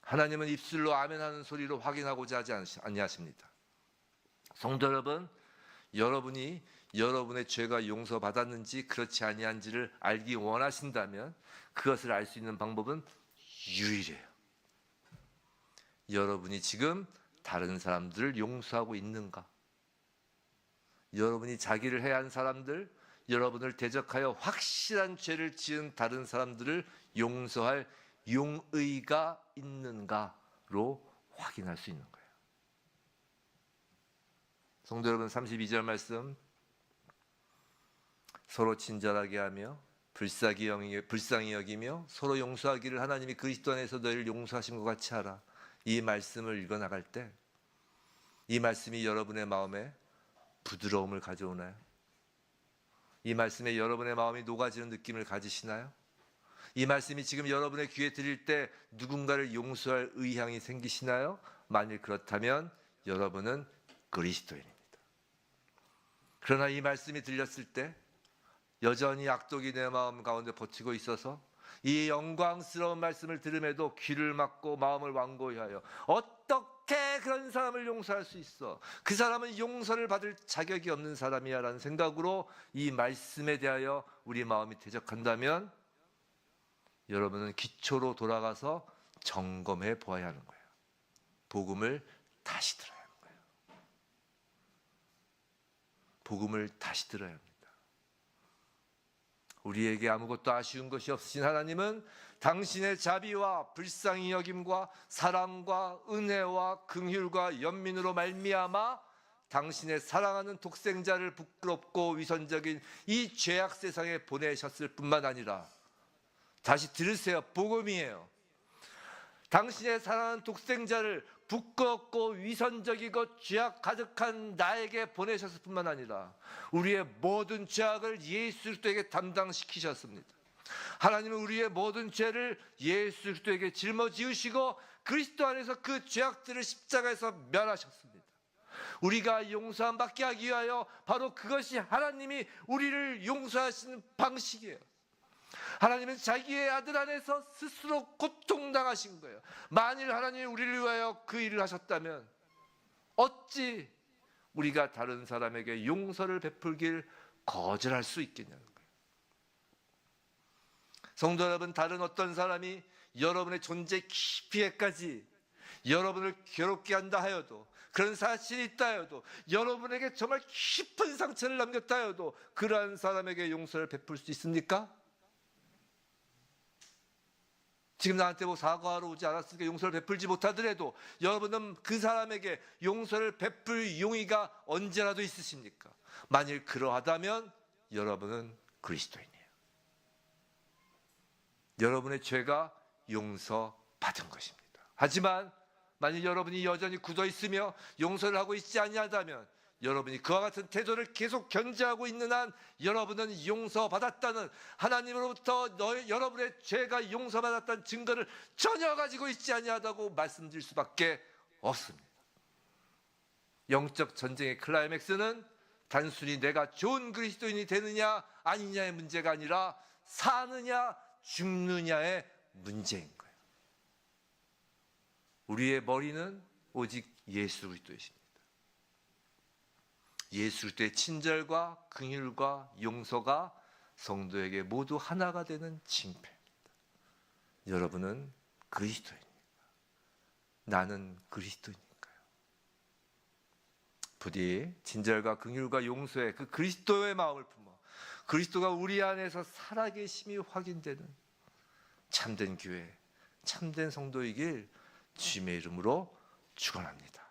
하나님은 입술로 아멘하는 소리로 확인하고자 하지 아니하십니다. 성도 여러분, 여러분이 여러분의 죄가 용서받았는지 그렇지 아니한지를 알기 원하신다면 그것을 알 수 있는 방법은 유일해요. 여러분이 지금 다른 사람들을 용서하고 있는가? 여러분이 자기를 해한 사람들, 여러분을 대적하여 확실한 죄를 지은 다른 사람들을 용서할 용의가 있는가로 확인할 수 있는 거예요. 성도 여러분, 32절 말씀, 서로 친절하게 하며 불쌍히 여기며 서로 용서하기를 하나님이 그리스도 안에서 너희를 용서하신 것 같이 하라. 이 말씀을 읽어 나갈 때 이 말씀이 여러분의 마음에 부드러움을 가져오나요? 이 말씀에 여러분의 마음이 녹아지는 느낌을 가지시나요? 이 말씀이 지금 여러분의 귀에 들릴 때 누군가를 용서할 의향이 생기시나요? 만일 그렇다면 여러분은 그리스도인입니다. 그러나 이 말씀이 들렸을 때 여전히 악독이 내 마음 가운데 버티고 있어서 이 영광스러운 말씀을 들음에도 귀를 막고 마음을 완고히 하여 어떻게 그런 사람을 용서할 수 있어? 그 사람은 용서를 받을 자격이 없는 사람이야 라는 생각으로 이 말씀에 대하여 우리 마음이 대적한다면 여러분은 기초로 돌아가서 점검해 보아야 하는 거예요. 복음을 다시 들어야 하는 거예요. 복음을 다시 들어야 합니다. 우리에게 아무것도 아쉬운 것이 없으신 하나님은 당신의 자비와 불쌍히 여김과 사랑과 은혜와 긍휼과 연민으로 말미암아 당신의 사랑하는 독생자를 부끄럽고 위선적인 이 죄악 세상에 보내셨을 뿐만 아니라, 다시 들으세요. 복음이에요. 당신의 사랑하는 독생자를 부끄럽고 위선적이고 죄악 가득한 나에게 보내셨을 뿐만 아니라 우리의 모든 죄악을 예수 그리스도에게 담당시키셨습니다. 하나님은 우리의 모든 죄를 예수 그리스도에게 짊어지으시고 그리스도 안에서 그 죄악들을 십자가에서 멸하셨습니다. 우리가 용서함 받게 하기 위하여 바로 그것이 하나님이 우리를 용서하시는 방식이에요. 하나님은 자기의 아들 안에서 스스로 고통당하신 거예요. 만일 하나님이 우리를 위하여 그 일을 하셨다면 어찌 우리가 다른 사람에게 용서를 베풀길 거절할 수 있겠냐는 거예요. 성도 여러분, 다른 어떤 사람이 여러분의 존재 깊이에까지 여러분을 괴롭게 한다 하여도, 그런 사실이 있다 하여도, 여러분에게 정말 깊은 상처를 남겼다 하여도 그러한 사람에게 용서를 베풀 수 있습니까? 지금 나한테 뭐 사과하러 오지 않았으니까 용서를 베풀지 못하더라도 여러분은 그 사람에게 용서를 베풀 용의가 언제라도 있으십니까? 만일 그러하다면 여러분은 그리스도인이에요. 여러분의 죄가 용서받은 것입니다. 하지만 만일 여러분이 여전히 굳어 있으며 용서를 하고 있지 아니하다면, 여러분이 그와 같은 태도를 계속 견지하고 있는 한 여러분은 용서받았다는, 하나님으로부터 여러분의 죄가 용서받았다는 증거를 전혀 가지고 있지 아니하다고 말씀드릴 수밖에 없습니다. 영적 전쟁의 클라이맥스는 단순히 내가 좋은 그리스도인이 되느냐 아니냐의 문제가 아니라 사느냐 죽느냐의 문제인 거예요. 우리의 머리는 오직 예수 그리스도이십니다. 예수 그리스도의 친절과 긍휼과 용서가 성도에게 모두 하나가 되는 징표입니다. 여러분은 그리스도인입니다. 나는 그리스도인일까요? 부디 친절과 긍휼과 용서의 그 그리스도의 마음을 품어 그리스도가 우리 안에서 살아계심이 확인되는 참된 교회, 참된 성도이길 주님의 이름으로 축원합니다.